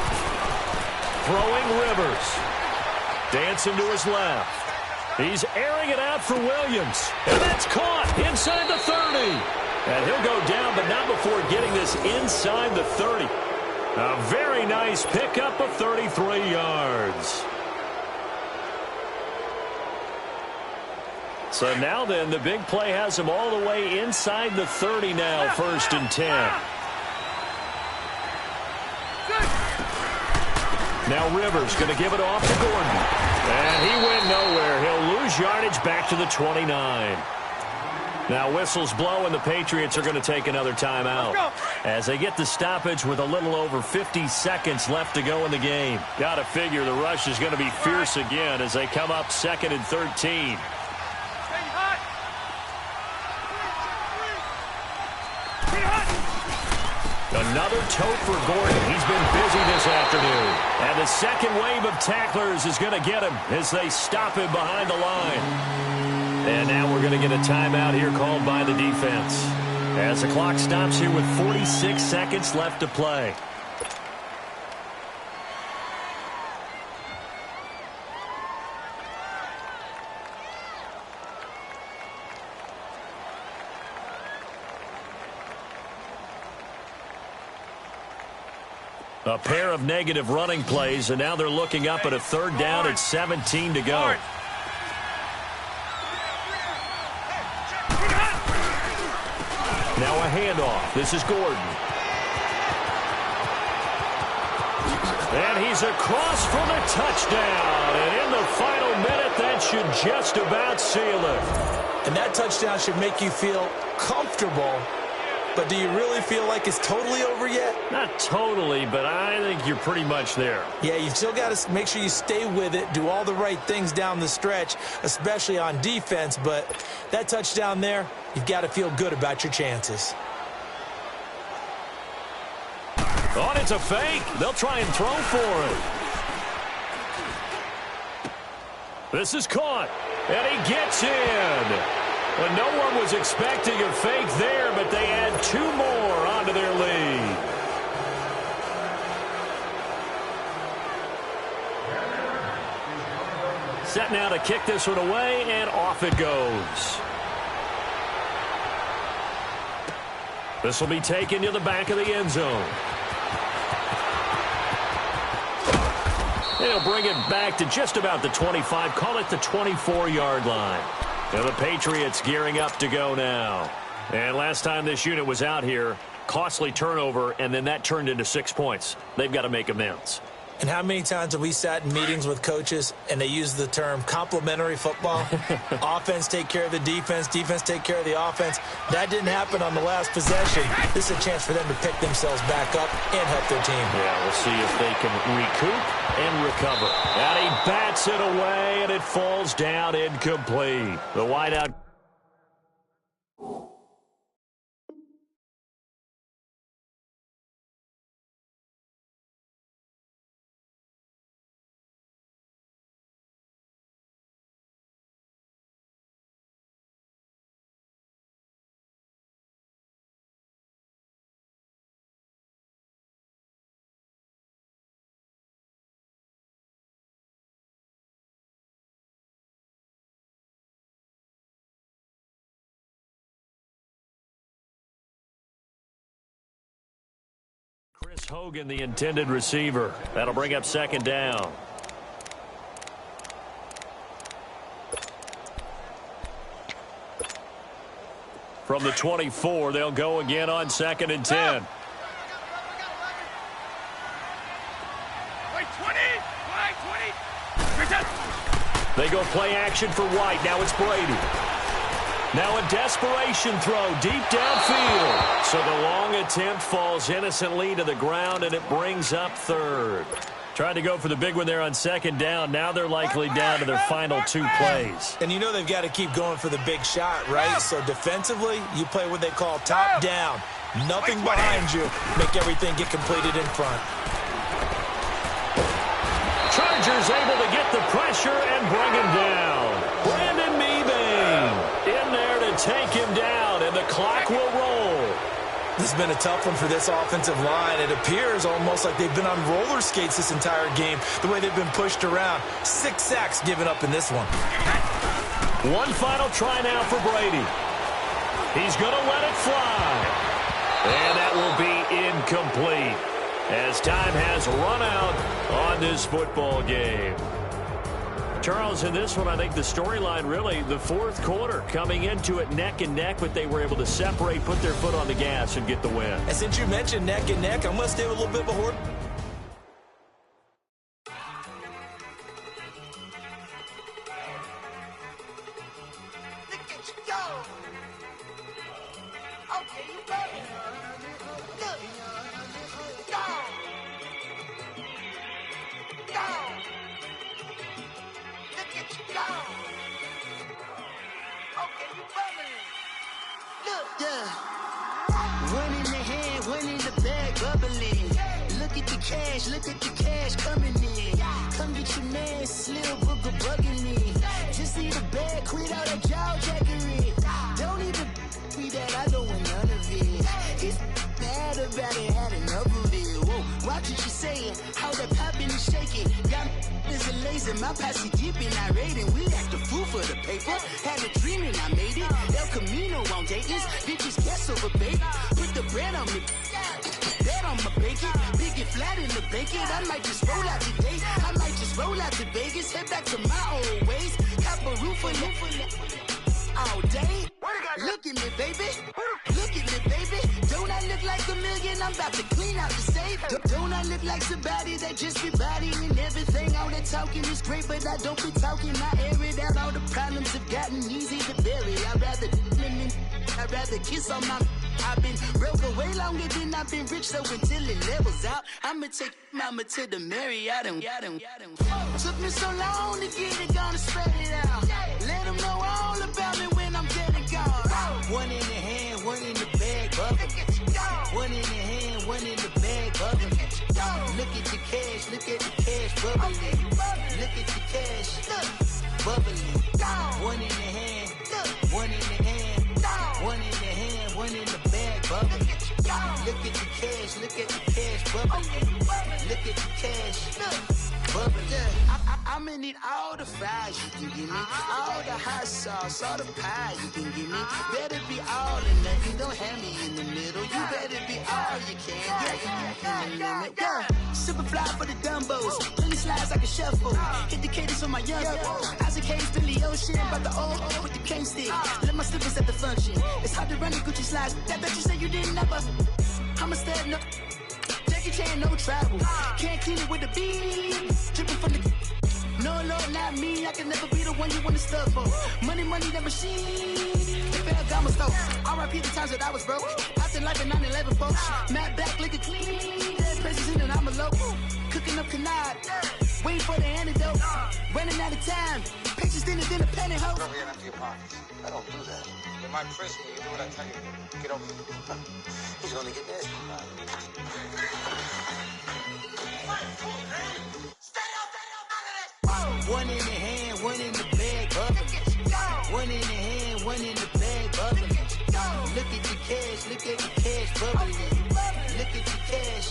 Throwing Rivers. Dancing to his left. He's airing it out for Williams. And that's caught inside the 30. And he'll go down, but not before getting this inside the 30. A very nice pickup of 33 yards. So now then, the big play has him all the way inside the 30 now, 1st and 10. Now Rivers going to give it off to Gordon. And he went nowhere. He'll lose yardage back to the 29. Now whistles blow, and the Patriots are going to take another timeout as they get the stoppage with a little over 50 seconds left to go in the game. Got to figure the rush is going to be fierce again as they come up 2nd and 13. Another tote for Gordon. He's been busy this afternoon. And the second wave of tacklers is going to get him as they stop him behind the line. And now we're going to get a timeout here called by the defense as the clock stops here with 46 seconds left to play. A pair of negative running plays, and now they're looking up at a 3rd down at 17 to go. Now a handoff. This is Gordon. And he's across for the touchdown. And in the final minute, that should just about seal it. And that touchdown should make you feel comfortable. But do you really feel like it's totally over yet? Not totally, but I think you're pretty much there. Yeah, you've still got to make sure you stay with it, do all the right things down the stretch, especially on defense. But that touchdown there, you've got to feel good about your chances. Oh, it's a fake. They'll try and throw for it. This is caught, and he gets in. Well, no one was expecting a fake there, but they add 2 more onto their lead. Set now to kick this one away, and off it goes. This will be taken to the back of the end zone. They'll bring it back to just about the 25, call it the 24-yard line. Now the Patriots gearing up to go now. And last time this unit was out here, costly turnover, and then that turned into 6 points. They've got to make amends. And how many times have we sat in meetings with coaches and they use the term complementary football? Offense take care of the defense, defense take care of the offense. That didn't happen on the last possession. This is a chance for them to pick themselves back up and help their team. Yeah, we'll see if they can recoup and recover. And he bats it away, and it falls down incomplete. The wideout Hogan, the intended receiver. That'll bring up second down. From the 24, they'll go again on 2nd and 10. They go play action for White. Now it's Brady. Now a desperation throw deep downfield. So the long attempt falls innocently to the ground, and it brings up 3rd. Tried to go for the big one there on 2nd down. Now they're likely down to their final 2 plays. And you know they've got to keep going for the big shot, right? So defensively, you play what they call top down. Nothing behind you. Make everything get completed in front. Chargers able to get the pressure and bring him down. Brandon Mebane in there to take him down, and the clock will roll. This has been a tough one for this offensive line. It appears almost like they've been on roller skates this entire game, the way they've been pushed around. 6 sacks given up in this one. One final try now for Brady. He's going to let it fly. And that will be incomplete, as time has run out on this football game. Charles, in this one, I think the storyline really, the 4th quarter, coming into it neck and neck, but they were able to separate, put their foot on the gas, and get the win. And since you mentioned neck and neck, I'm going to stay with a little bit of a horse. Look at the cash coming in. Come get your man, Slim Booger bugging me. Just need a bag, quit all that jaw jackery. Don't even be that, I don't want none of it. He's mad about it, had enough of it. Whoa, watch what you saying, how that poppin' and shaking. Got is a laser, my posse deep and I raiding. We act a fool for the paper. Had a dream and I made it. El Camino on Dayton's, bitches guess over baby. Put the bread on me. Bet on my bacon, big and flat in the bacon. I might just roll out today. I might just roll out to Vegas, head back to my old ways. Cop a roof for all day. Look at me, baby. Look at me, baby. Don't I look like a million? I'm about to clean out the safe. Don't I look like somebody that just be bodying everything? All that talking is great, but I don't be talking. I air it out. All the problems have gotten easy to bury. I'd rather kiss on my. I've been broke away longer than I've been rich, so until it levels out, I'ma take mama to the Marriott and took me so long to get it, gonna spread it out. Let them know all about me when I'm dead and gone. One in the hand, one in the bag, bubble. One in the hand, one in the bag, bubble. Look at the cash, look at the cash bubbling. Look at the cash, bubbling. One in the hand, one in the hand. One in the hand, one in the bag, bubbling. Look at the cash, look at the cash, bubbling. Look at the cash, bubbling. I'ma need all the fries you can give me, all the hot sauce, all the pie you can give me. Better be all or nothing, don't have me in the middle. You better be all you can. Yeah. Super fly for the Dumbos, plenty slides like a shuffle. Hit the cadence on my young Isaac Hayes, Billy Ocean, about the old with the cane stick. Let my slippers at the function. It's hard to run the Gucci slides. That bet you say you didn't never. I'm a stud, no. Jackie Chan, no travel. Can't clean it with the beat. Dripping from the. No, Lord, not me. I can never be the one you want to stuff for. Money, that machine. If I got my stuff. R.I.P. the times that I was broke. After life in 9/11, folks. Matt back, liquor clean. Dead presses in and I'm a local. Cooking up canard. Waiting for the antidote. Running out of time. Pictures thinner than a penny hoe. Over here and empty your pockets. I don't do that. In my prison, you do what I tell you to. Get over here. He's gonna get nasty. One in the hand, one in the bag, bubbling. One in the hand, one in the bag, bubbling. Look at the cash, look at the cash, bubbling. Look at the cash,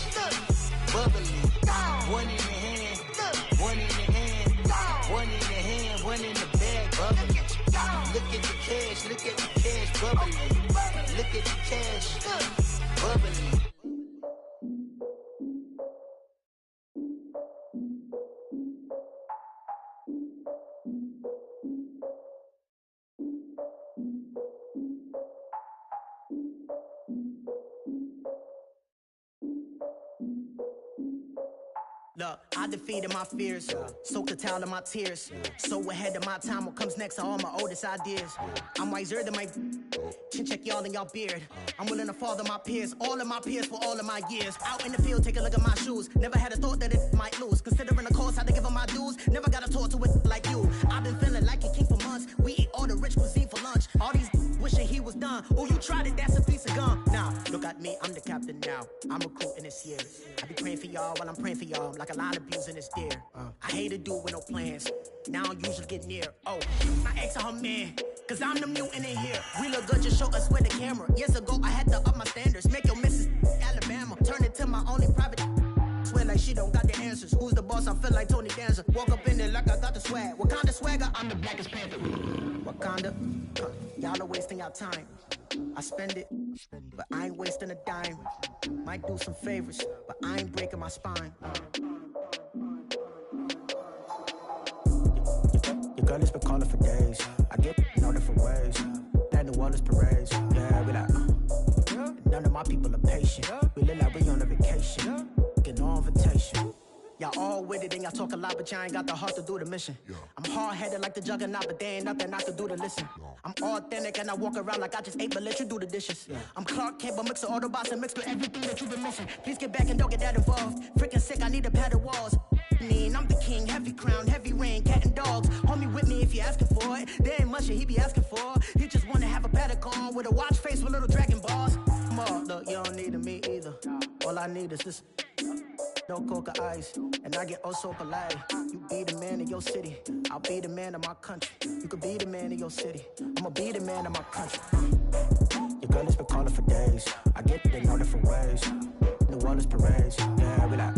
bubbling. One in the hand, one in the hand, one in the hand, one in the bag, bubbling. Look at the cash, look at the cash, bubbling. Look at the cash, bubbling. Look, I defeated my fears, soaked a towel in my tears. So ahead of my time, what comes next are all my oldest ideas. I'm wiser than my chin check y'all in y'all beard. I'm willing to father my peers, all of my peers for all of my years. Out in the field, take a look at my shoes. Never had a thought that it might lose. Considering the cost, had to give up my dues. Never got a talk to it like you. I've been feeling like a king for months. We eat all the rich cuisine for lunch. All these wishing he was done. Oh, you tried it, that's a piece of gum. Now, look at me, I'm the captain now. I'm recruiting this year. I be praying for y'all while I'm praying for y'all. Like a line of views in this deer. I hate to do it with no plans. Now I usually get near. Oh, my ex are her man. Cause I'm the mutant in here. We look good, just show us with the camera. Years ago, I had to up my standards. Make your missus Alabama. Turn it to my only private. Swear like she don't got the answers. Who's the boss? I feel like Tony Danza. Walk up in there like I got the swag. What kind of swagger? I'm the blackest panther. Wakanda. Y'all are wasting your time. I spend it, but I ain't wasting a dime. Might do some favors, but I ain't breaking my spine. Your girl has been calling for days. I get no different ways. That New Orleans parades. Yeah, we like, none of my people are patient. We look like we on a vacation. Get no invitation. Y'all all with it and y'all talk a lot, but y'all ain't got the heart to do the mission. I'm hard-headed like the juggernaut, but there ain't nothing I can do to listen. I'm authentic and I walk around like I just ate, but let you do the dishes. I'm Clark Kent, but mix the Autobots and mix with everything that you've been missing. Please get back and don't get that involved. Freaking sick, I need a padded walls. I'm the king, heavy crown, heavy rain, cat and dogs. Homie with me if you're asking for it. There ain't much that he be asking for. He just wanna have a paddock on with a watch face with little dragon balls. Look, you don't need me either. All I need is this. No coca ice, and I get oh so polite. You be the man of your city, I'll be the man of my country. You could be the man of your city, I'ma be the man of my country. Your girl has been calling for days. I get it in all different ways. New Orleans parades, yeah, we like.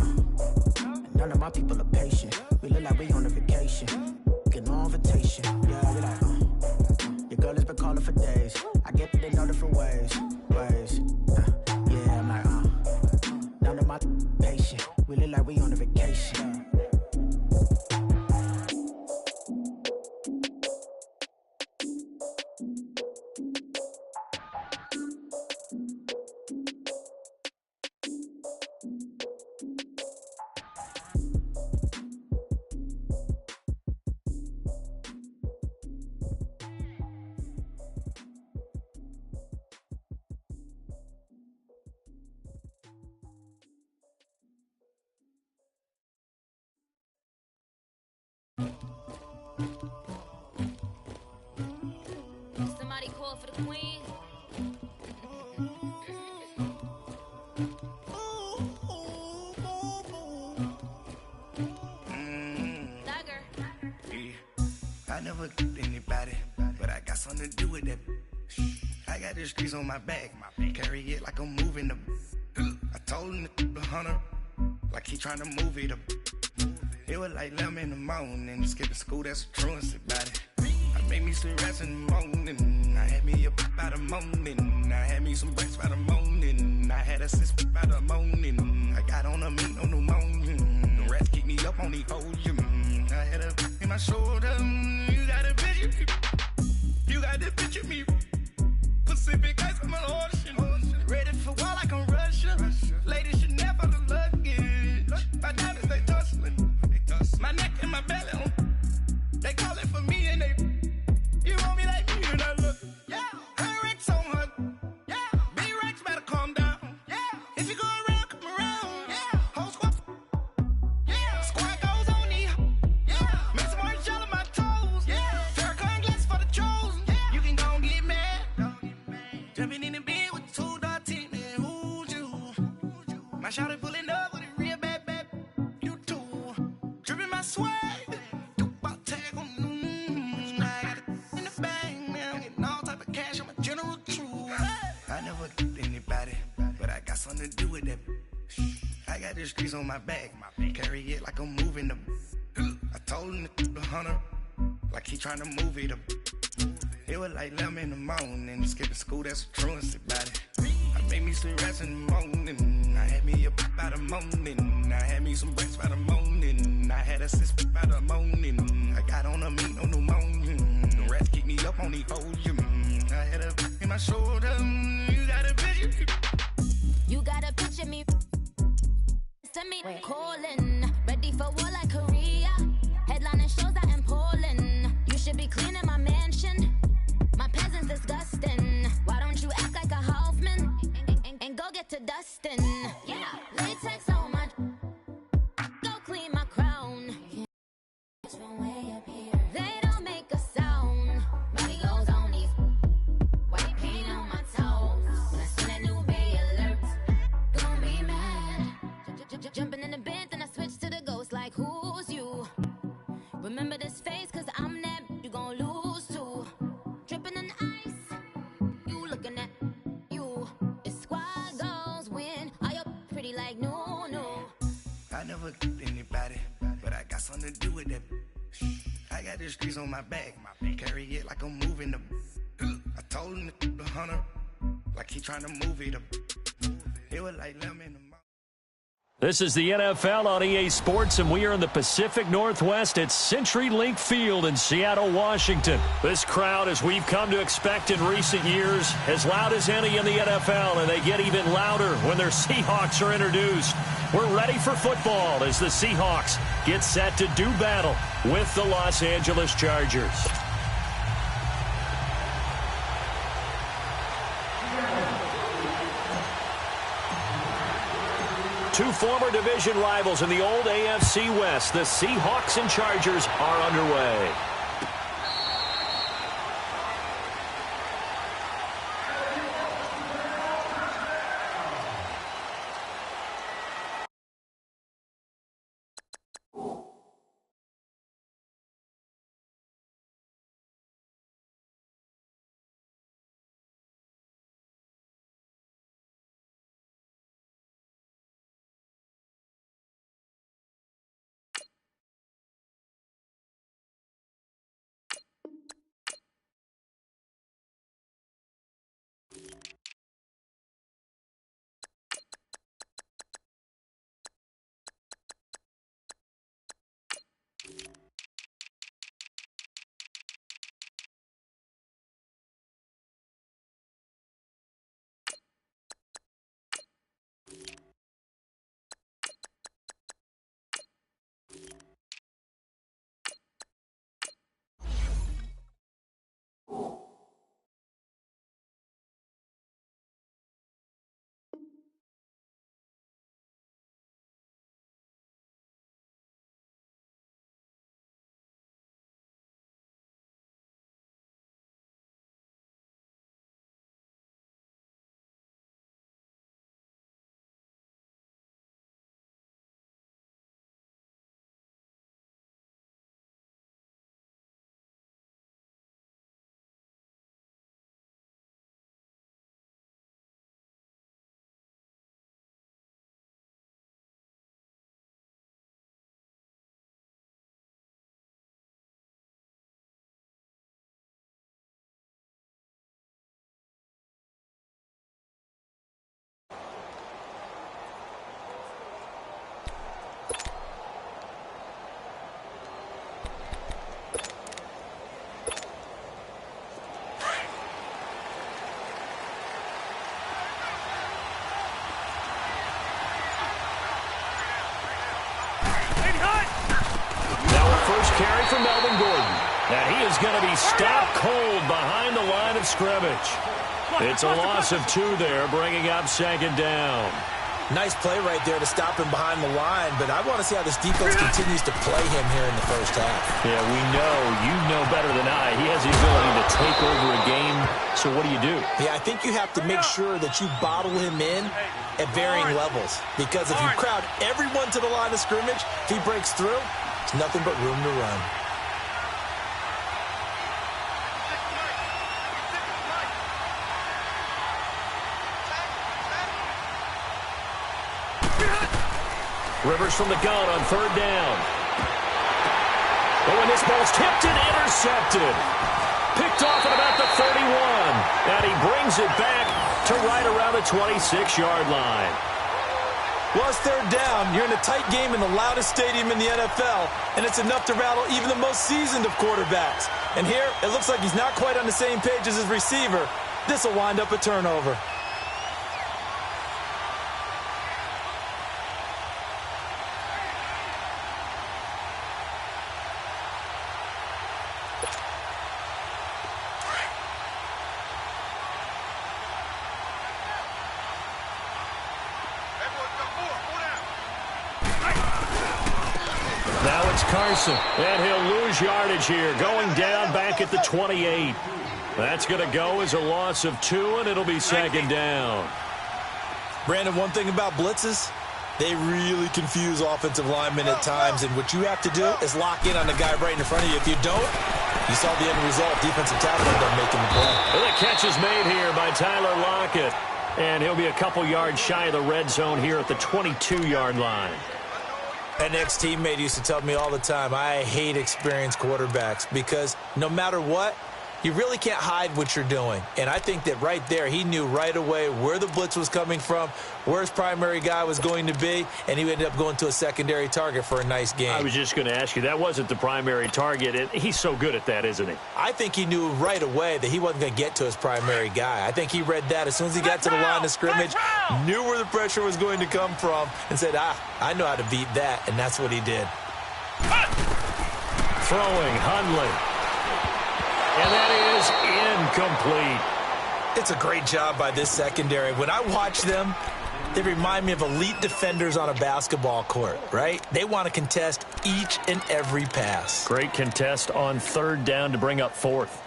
None of my people are patient. We look like we on a vacation. Get no invitation, yeah, we like. Your girl has been calling for days. I get it in all different ways. Yeah, I'm like, none of my patient. We look like we on a vacation. Somebody call for the queen. Dagger. Yeah. I never anybody, but I got something to do with that. I got the streets on my back, carry it like I'm moving the. I told him the hunter, like he trying to move it up. It was like 11 in the morning, skipping school, that's a truancy about it. I made me some rest in the morning, I had me a pop by the morning, I had me some breaks by the morning, I had a sis by the morning, I got on a meat on the morning, the rats keep me up on the ocean, I had a in my shoulder, you got a picture, you got the picture me, Pacific ice on my ocean, ready for war like I'm Russia, ladies should never the luggage, my diamonds they tussling. My neck and my belly on. They calling for me and they. You want me like me and I look. Yeah. Her Rex on her. Yeah. B-Rex better calm down. Yeah. If you go around, come around. Yeah. Whole squad. Yeah. Squad goes on me. Yeah. Make some orange gel on my toes. Yeah. Farrakhan glass for the chosen. Yeah. You can go and get mad. Jumping in the bed with 2 dark teeth, man. Who's you? My shawty pulling up with a real bad. Swag, about tag on I got it in the bag, man. Getting all type of cash, I'm a general truth. I never anybody, but I got something to do with that. I got the streets on my back, carry it like I'm moving the. I told him the hunter, like he trying to move it up. It was like 11 in the morning, skipping school, that's a truancy about it. I made me some rest in the morning, I had me a pop by the morning, I had me some breaks by the morning. since about the morning. I got on a meat, no pneumonia. The rats keep me up on these folium. I had a in my shoulder. You got a picture. You gotta picture me. To me, calling. Ready for war like Korea. Headlining shows out in Poland. You should be cleaning my mansion. My peasants disgusting. Why don't you act like a Hoffman and go get to dustin'? Yeah, latex on my. Go clean my crown. It's from way up here. They don't make a sound. Money goes on these. White paint on my toes. When I see that new Bay alert, gon' be mad. Jumping in the bed, then I switch to the ghost like who's you? Remember this face, cause I'm that you gon' lose to. Dripping in ice, you looking at you. It's squad goals win. Are you pretty like no? I never anybody, but I got something to do with that. I got the streets on my back, carry it like I'm moving the. I told him the hunter, like he trying to move it up. It was like lemon in the mouth. This is the NFL on EA Sports, and we are in the Pacific Northwest at CenturyLink Field in Seattle, Washington. This crowd, as we've come to expect in recent years, as loud as any in the NFL, and they get even louder when their Seahawks are introduced. We're ready for football as the Seahawks get set to do battle with the Los Angeles Chargers. Two former division rivals in the old AFC West, the Seahawks and Chargers, are underway. Carry from Melvin Gordon. And he is going to be stopped cold behind the line of scrimmage. It's a loss of 2 there, bringing up 2nd down. Nice play right there to stop him behind the line, but I want to see how this defense continues to play him here in the first half. Yeah, you know better than I. He has the ability to take over a game, so what do you do? Yeah, I think you have to make sure that you bottle him in at varying levels, because if you crowd everyone to the line of scrimmage, if he breaks through, it's nothing but room to run. Rivers from the gun on 3rd down. Oh, and this ball's tipped and intercepted. Picked off at about the 31. And he brings it back to right around the 26-yard line. Well, it's third down. You're in a tight game in the loudest stadium in the NFL, and it's enough to rattle even the most seasoned of quarterbacks. And here, it looks like he's not quite on the same page as his receiver. This will wind up a turnover. Now it's Carson, and he'll lose yardage here, going down back at the 28. That's going to go as a loss of 2, and it'll be second down. Brandon, one thing about blitzes, they really confuse offensive linemen at times, and what you have to do is lock in on the guy right in front of you. If you don't, you saw the end result. Defensive tackle ended up making the play. And the catch is made here by Tyler Lockett, and he'll be a couple yards shy of the red zone here at the 22-yard line. An ex-teammate used to tell me all the time, I hate experienced quarterbacks because no matter what, you really can't hide what you're doing. And I think that right there, he knew right away where the blitz was coming from, where his primary guy was going to be, and he ended up going to a secondary target for a nice game. I was just going to ask you, that wasn't the primary target. And he's so good at that, isn't he? I think he knew right away that he wasn't going to get to his primary guy. I think he read that as soon as he got to the line of scrimmage, knew where the pressure was going to come from, and said, I know how to beat that, and that's what he did. Throwing, Hundley. And that is incomplete. It's a great job by this secondary. When I watch them, they remind me of elite defenders on a basketball court, right? They want to contest each and every pass. Great contest on third down to bring up fourth.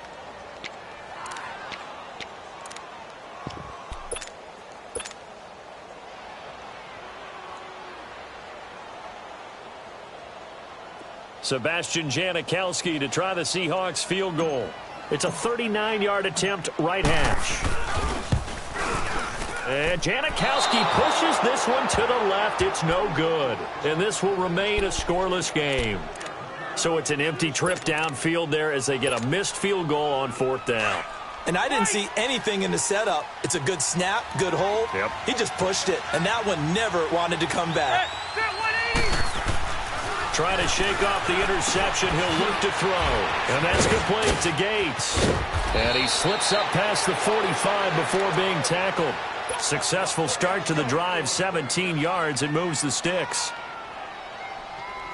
Sebastian Janikowski to try the Seahawks field goal. It's a 39-yard attempt, right hash. And Janikowski pushes this one to the left. It's no good. And this will remain a scoreless game. So it's an empty trip downfield there as they get a missed field goal on fourth down. And I didn't see anything in the setup. It's a good snap, good hold. Yep. He just pushed it, and that one never wanted to come back. Trying to shake off the interception. He'll look to throw. And that's complete to Gates. And he slips up past the 45 before being tackled. Successful start to the drive, 17 yards. It moves the sticks.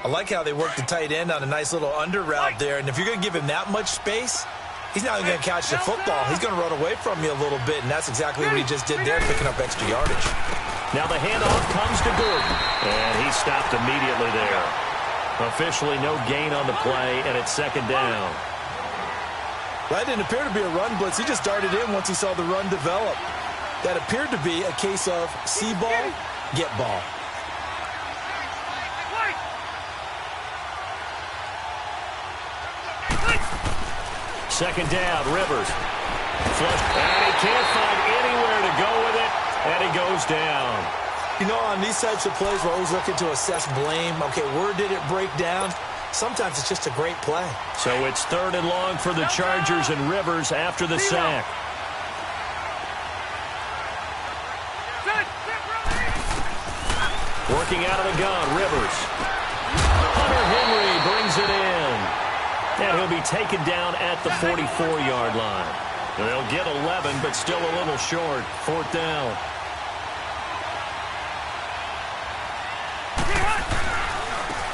I like how they work the tight end on a nice little under route there. And if you're going to give him that much space, he's not even going to catch the football. He's going to run away from you a little bit, and that's exactly what he just did there, picking up extra yardage. Now the handoff comes to Gordon. And he stopped immediately there. Officially no gain on the play, and it's second down. That didn't appear to be a run blitz. He just darted in once he saw the run develop. That appeared to be a case of see ball, get ball. Second down, Rivers. Flush, and he can't find anywhere to go with it, and he goes down. You know, on these types of plays, we're always looking to assess blame. Okay, where did it break down? Sometimes it's just a great play. So it's third and long for the Chargers, and Rivers after the sack. Working out of the gun, Rivers. Hunter Henry brings it in. And he'll be taken down at the 44-yard line. They'll get 11, but still a little short. Fourth down.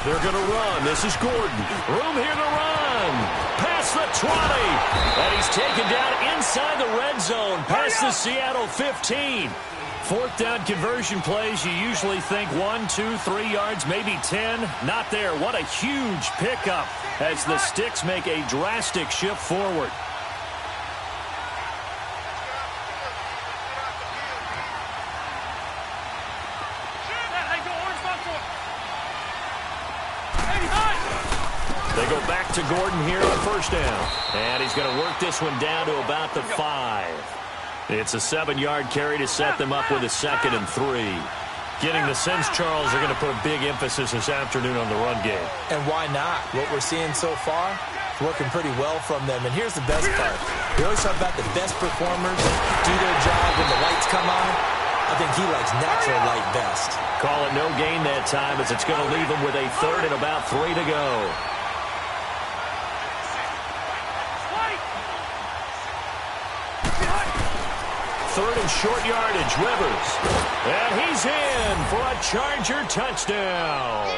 They're going to run. This is Gordon. Room here to run. Past the 20. And he's taken down inside the red zone. Past the Seattle 15. Fourth down conversion plays, you usually think 1, 2, 3 yards, maybe 10. Not there. What a huge pickup as the Sticks make a drastic shift forward. They go back to Gordon here on first down. And he's going to work this one down to about the 5. It's a 7-yard carry to set them up with a 2nd and 3. Getting the sense, Charles, are going to put a big emphasis this afternoon on the run game. And why not? What we're seeing so far is working pretty well from them. And here's the best part. We always talk about the best performers do their job when the lights come on. I think he likes natural light best. Call it no gain that time as it's going to leave him with a third and about 3 to go. Third and short yardage, Rivers. And he's in for a Charger touchdown.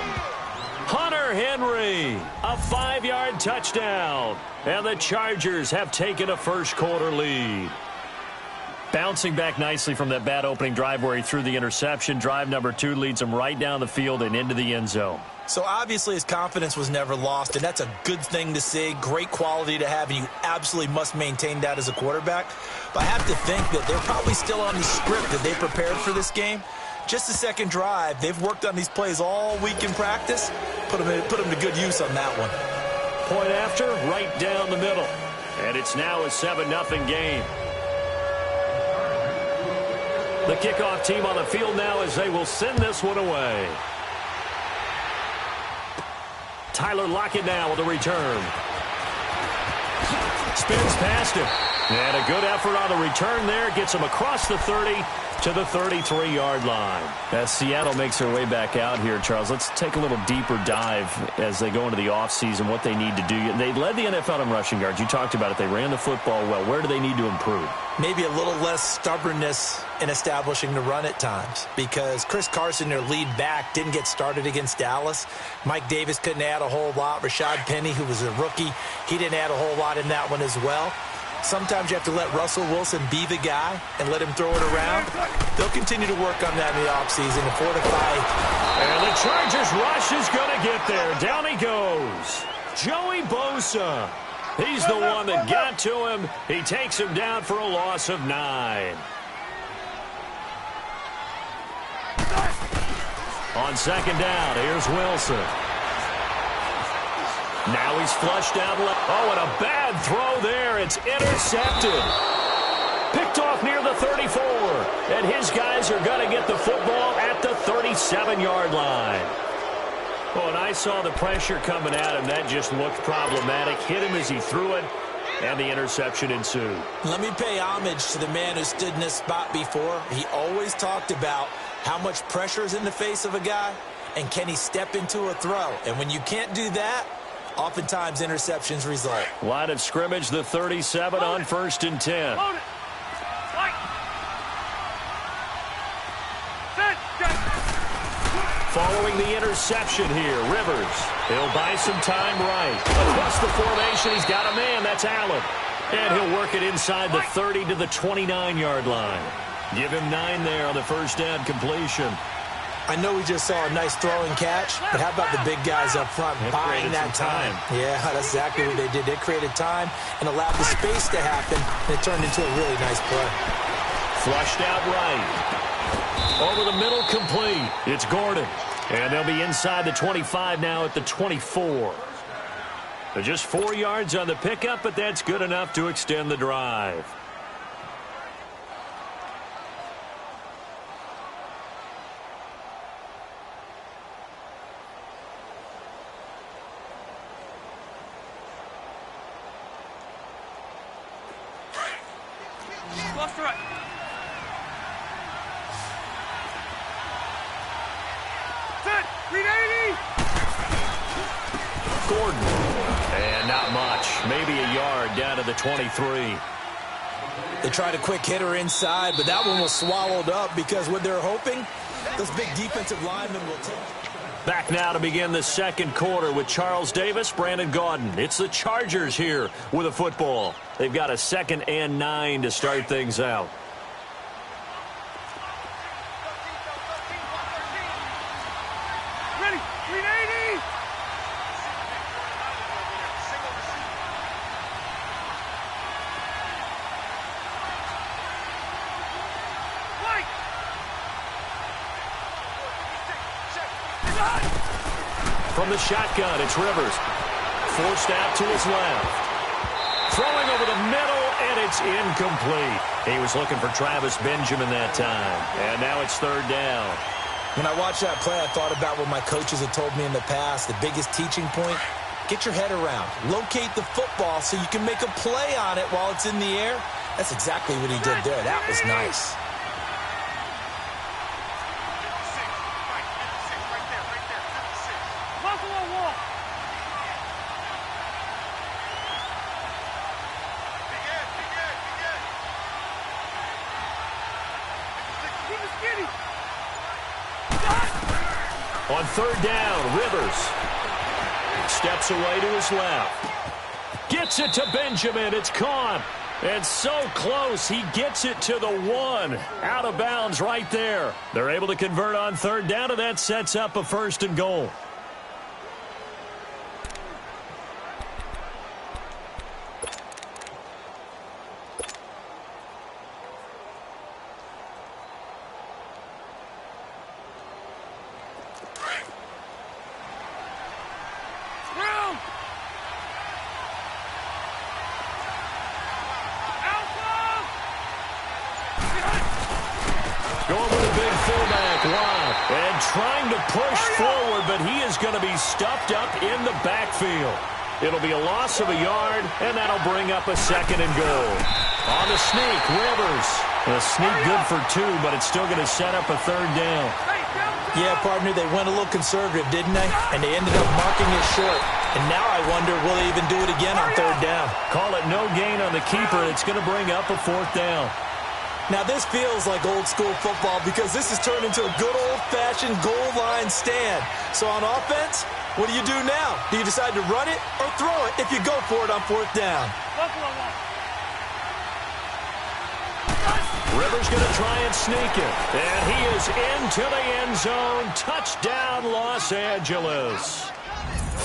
Hunter Henry, a 5-yard touchdown. And the Chargers have taken a first-quarter lead. Bouncing back nicely from that bad opening drive where he threw the interception. Drive number 2 leads him right down the field and into the end zone. So obviously his confidence was never lost, and that's a good thing to see. Great quality to have, and you absolutely must maintain that as a quarterback. But I have to think that they're probably still on the script that they prepared for this game. Just the second drive, they've worked on these plays all week in practice. Put them to good use on that one. Point after, right down the middle. And it's now a 7-0 game. The kickoff team on the field now as they will send this one away. Tyler Lockett now with a return. Spins past him. And a good effort on the return there. Gets him across the 30 to the 33-yard line. As Seattle makes their way back out here, Charles, let's take a little deeper dive as they go into the offseason, what they need to do. They led the NFL in rushing yards. You talked about it. They ran the football well. Where do they need to improve? Maybe a little less stubbornness in establishing the run at times, because Chris Carson, their lead back, didn't get started against Dallas. Mike Davis couldn't add a whole lot. Rashad Penny, who was a rookie, he didn't add a whole lot in that one as well. Sometimes you have to let Russell Wilson be the guy and let him throw it around. They'll continue to work on that in the offseason and fortify. And the Chargers rush is going to get there. Down he goes. Joey Bosa. He's the one that got to him. He takes him down for a loss of 9. On second down, here's Wilson. Now he's flushed down left. Oh, and a bad throw there. It's intercepted. Picked off near the 34. And his guys are going to get the football at the 37-yard line. Oh, and I saw the pressure coming at him. That just looked problematic. Hit him as he threw it, and the interception ensued. Let me pay homage to the man who stood in this spot before. He always talked about how much pressure is in the face of a guy, and can he step into a throw. And when you can't do that, oftentimes interceptions result. Line of scrimmage, the 37 on 1st and 10. Following the interception here, Rivers. He'll buy some time right. Across the formation, he's got a man. That's Allen. And he'll work it inside the 30 to the 29-yard line. Give him 9 there on the first down completion. I know we just saw a nice throw and catch, but how about the big guys up front buying that time? Yeah, that's exactly what they did. They created time and allowed the space to happen, and it turned into a really nice play. Flushed out right. Over the middle, complete. It's Gordon. And they'll be inside the 25 now at the 24. They're just 4 yards on the pickup, but that's good enough to extend the drive. Lost right. Set. 380. Gordon. And not much. Maybe a yard down to the 23. They tried a quick hitter inside, but that one was swallowed up because what they're hoping, those big defensive linemen will take. Back now to begin the second quarter with Charles Davis, Brandon Gaudin. It's the Chargers here with a football. They've got a 2nd and 9 to start things out. Ready. 380. From the shotgun, it's Rivers. Forced out to his left. Throwing over the middle, and it's incomplete. He was looking for Travis Benjamin that time. And now it's 3rd down. When I watched that play, I thought about what my coaches had told me in the past. The biggest teaching point, get your head around. Locate the football so you can make a play on it while it's in the air. That's exactly what he did there. That was nice. On third down, Rivers steps away to his left. Gets it to Benjamin. It's caught. And so close, he gets it to the 1. Out of bounds right there. They're able to convert on third down, and that sets up a 1st and goal. Trying to push forward, but he is going to be stuffed up in the backfield. It'll be a loss of a yard, and that'll bring up a 2nd and goal. On the sneak, Rivers. A sneak good for 2, but it's still going to set up a 3rd down. Yeah, partner, they went a little conservative, didn't they? And they ended up marking it short. And now I wonder, will they even do it again on 3rd down? Call it no gain on the keeper. It's going to bring up a 4th down. Now, this feels like old-school football because this has turned into a good old-fashioned goal line stand. So on offense, what do you do now? Do you decide to run it or throw it if you go for it on 4th down? Rivers going to try and sneak it. And he is into the end zone. Touchdown, Los Angeles.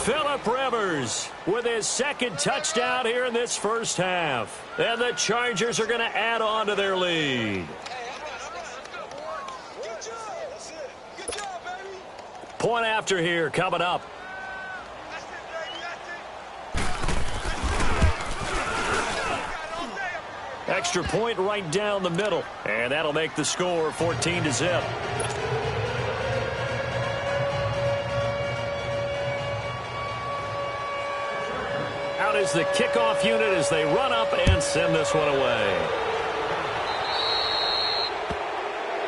Phillip Rivers with his 2nd touchdown here in this first half. And the Chargers are going to add on to their lead. Point after here coming up. Extra point right down the middle. And that'll make the score 14-0. Out is the kickoff unit as they run up and send this one away.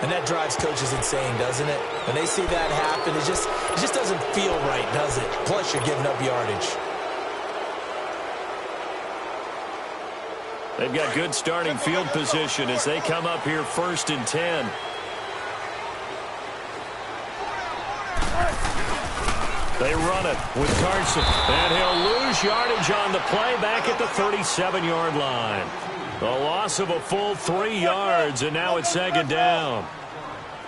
And that drives coaches insane, doesn't it? When they see that happen, it just doesn't feel right, does it? Plus, you're giving up yardage. They've got good starting field position as they come up here 1st and 10. They run it with Carson, and he'll lose yardage on the play back at the 37-yard line. A loss of a full 3 yards, and now it's 2nd down.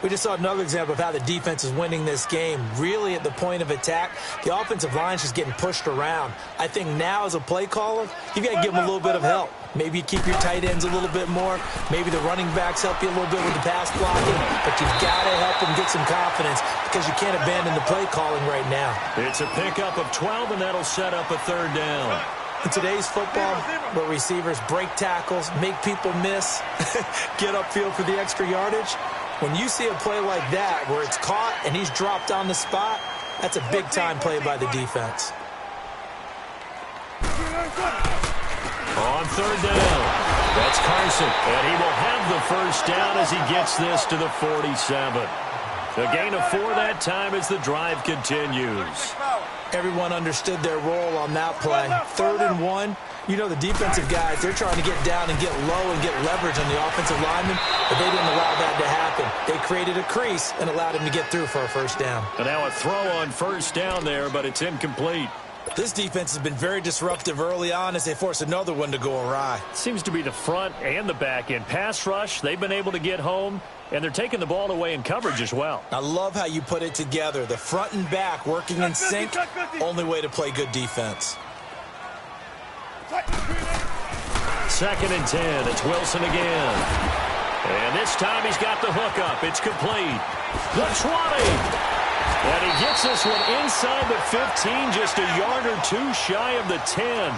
We just saw another example of how the defense is winning this game. Really at the point of attack, the offensive line is just getting pushed around. I think now as a play caller, you've got to give them a little bit of help. Maybe you keep your tight ends a little bit more. Maybe the running backs help you a little bit with the pass blocking. But you've got to help them get some confidence because you can't abandon the play calling right now. It's a pickup of 12, and that'll set up a 3rd down. In today's football, where receivers break tackles, make people miss, get upfield for the extra yardage, when you see a play like that where it's caught and he's dropped on the spot, that's a big-time play by the defense. On 3rd down, that's Carson, and he will have the 1st down as he gets this to the 47. A gain of 4 that time as the drive continues. Everyone understood their role on that play. 3rd and 1. You know the defensive guys, they're trying to get down and get low and get leverage on the offensive lineman, but they didn't allow that to happen. They created a crease and allowed him to get through for a 1st down. And now a throw on 1st down there, but it's incomplete. This defense has been very disruptive early on as they force another one to go awry. Seems to be the front and the back end. Pass rush, they've been able to get home, and they're taking the ball away in coverage as well. I love how you put it together. The front and back working in sync, only way to play good defense. 2nd and 10. It's Wilson again. And this time he's got the hook up. It's complete. The 20. And he gets this one inside the 15, just a yard or 2 shy of the 10.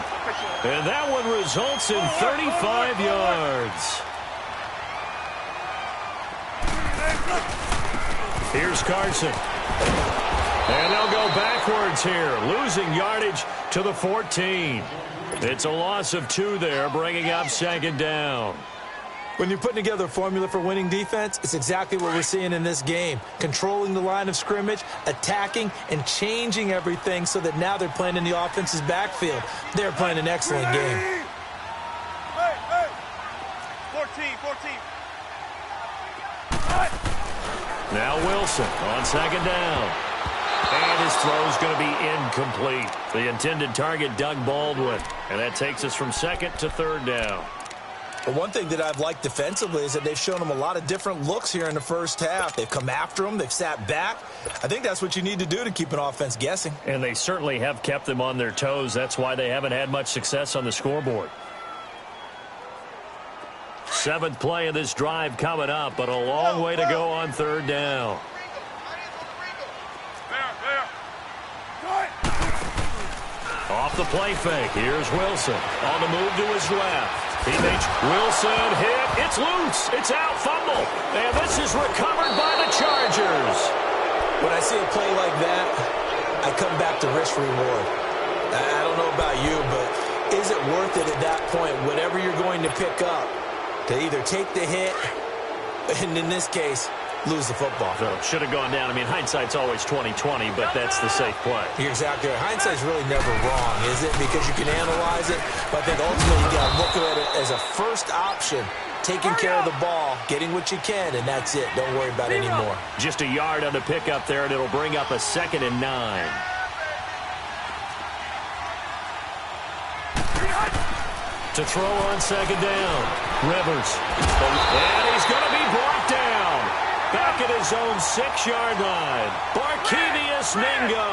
And that one results in 35 yards. Here's Carson. And they'll go backwards here, losing yardage to the 14. It's a loss of 2 there, bringing up 2nd down. When you're putting together a formula for winning defense, it's exactly what we're seeing in this game. Controlling the line of scrimmage, attacking, and changing everything so that now they're playing in the offense's backfield. They're playing an excellent game. Hey, 14. Now Wilson on 2nd down. And his throw's going to be incomplete. The intended target, Doug Baldwin. And that takes us from second to third down. But one thing that I've liked defensively is that they've shown him a lot of different looks here in the first half. They've come after him. They've sat back. I think that's what you need to do to keep an offense guessing. And they certainly have kept them on their toes. That's why they haven't had much success on the scoreboard. Seventh play of this drive coming up, but a long way to go on third down. Off the play fake. Here's Wilson on the move to his left. Teammates Wilson hit. It's loose. It's out. Fumble. And this is recovered by the Chargers. When I see a play like that, I come back to risk reward. I don't know about you, but is it worth it at that point, whatever you're going to pick up, to either take the hit, and in this case, lose the football? So it should have gone down. I mean, hindsight's always 20/20, but that's the safe play. You're exactly right. Hindsight's really never wrong, is it? Because you can analyze it, but I think ultimately you got to look at it as a first option, taking care of the ball, getting what you can, and that's it. Don't worry about it anymore. Just a yard on the pickup there, and it'll bring up a 2nd and 9. To throw on 2nd down, Rivers. And he's going to be brought down. Back at his own 6-yard line. Barkevious Mingo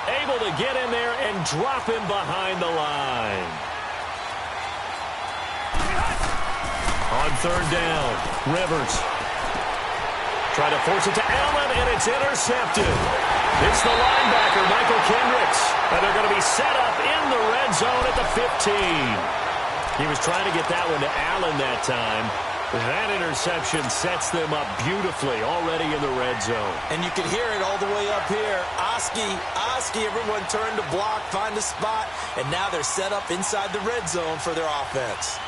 able to get in there and drop him behind the line. On 3rd down, Rivers. Try to force it to Allen, and it's intercepted. It's the linebacker, Michael Kendricks. And they're going to be set up in the red zone at the 15. He was trying to get that one to Allen that time. That interception sets them up beautifully already in the red zone. And you can hear it all the way up here. Oski, everyone turned to block, find a spot, and now they're set up inside the red zone for their offense.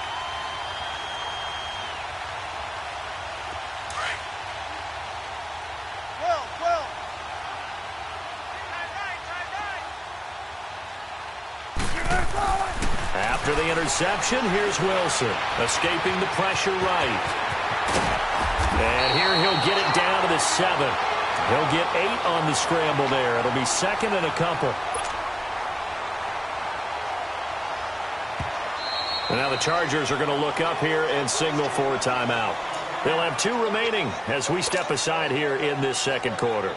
After the interception, here's Wilson, escaping the pressure right. And here he'll get it down to the 7. He'll get 8 on the scramble there. It'll be 2nd and a couple. And now the Chargers are going to look up here and signal for a timeout. They'll have 2 remaining as we step aside here in this 2nd quarter.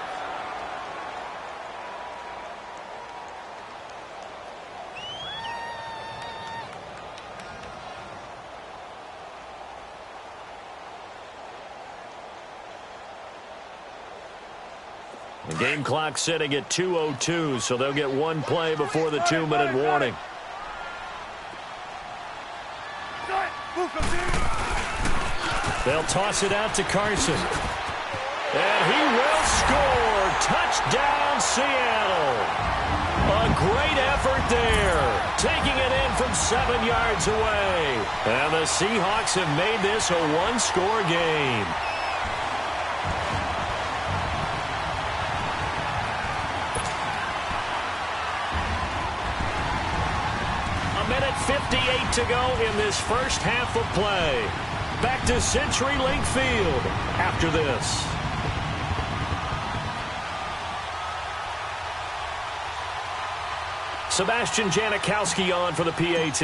The game clock sitting at 2:02, so they'll get 1 play before the 2-minute warning. They'll toss it out to Carson. And he will score. Touchdown, Seattle. A great effort there. Taking it in from 7 yards away. And the Seahawks have made this a 1-score game. A minute 58 to go in this first half of play. Back to CenturyLink Field after this. Sebastian Janikowski on for the PAT.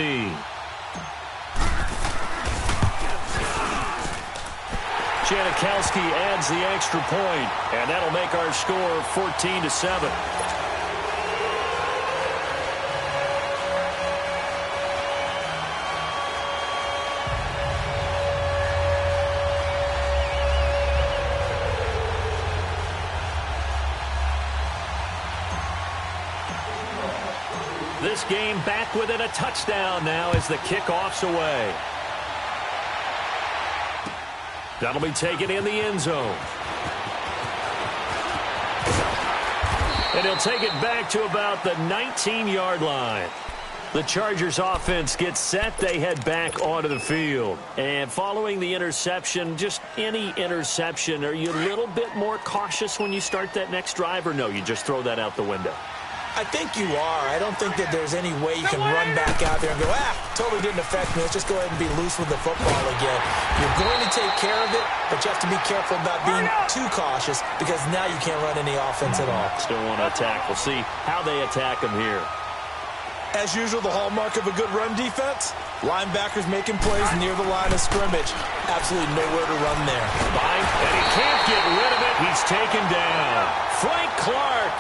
Janikowski adds the extra point, and that'll make our score 14-7. This game back within a touchdown now as the kickoff's away. That'll be taken in the end zone. And he'll take it back to about the 19-yard line. The Chargers offense gets set. They head back onto the field. And following the interception, just any interception, are you a little bit more cautious when you start that next drive, or no, you just throw that out the window? I think you are. I don't think that there's any way you can run back out there and go, totally didn't affect me. Let's just go ahead and be loose with the football again. You're going to take care of it, but you have to be careful about being too cautious because now you can't run any offense at all. Still want to attack. We'll see how they attack them here. As usual, the hallmark of a good run defense, linebackers making plays near the line of scrimmage. Absolutely nowhere to run there. And he can't get rid of it. He's taken down. Frank Clark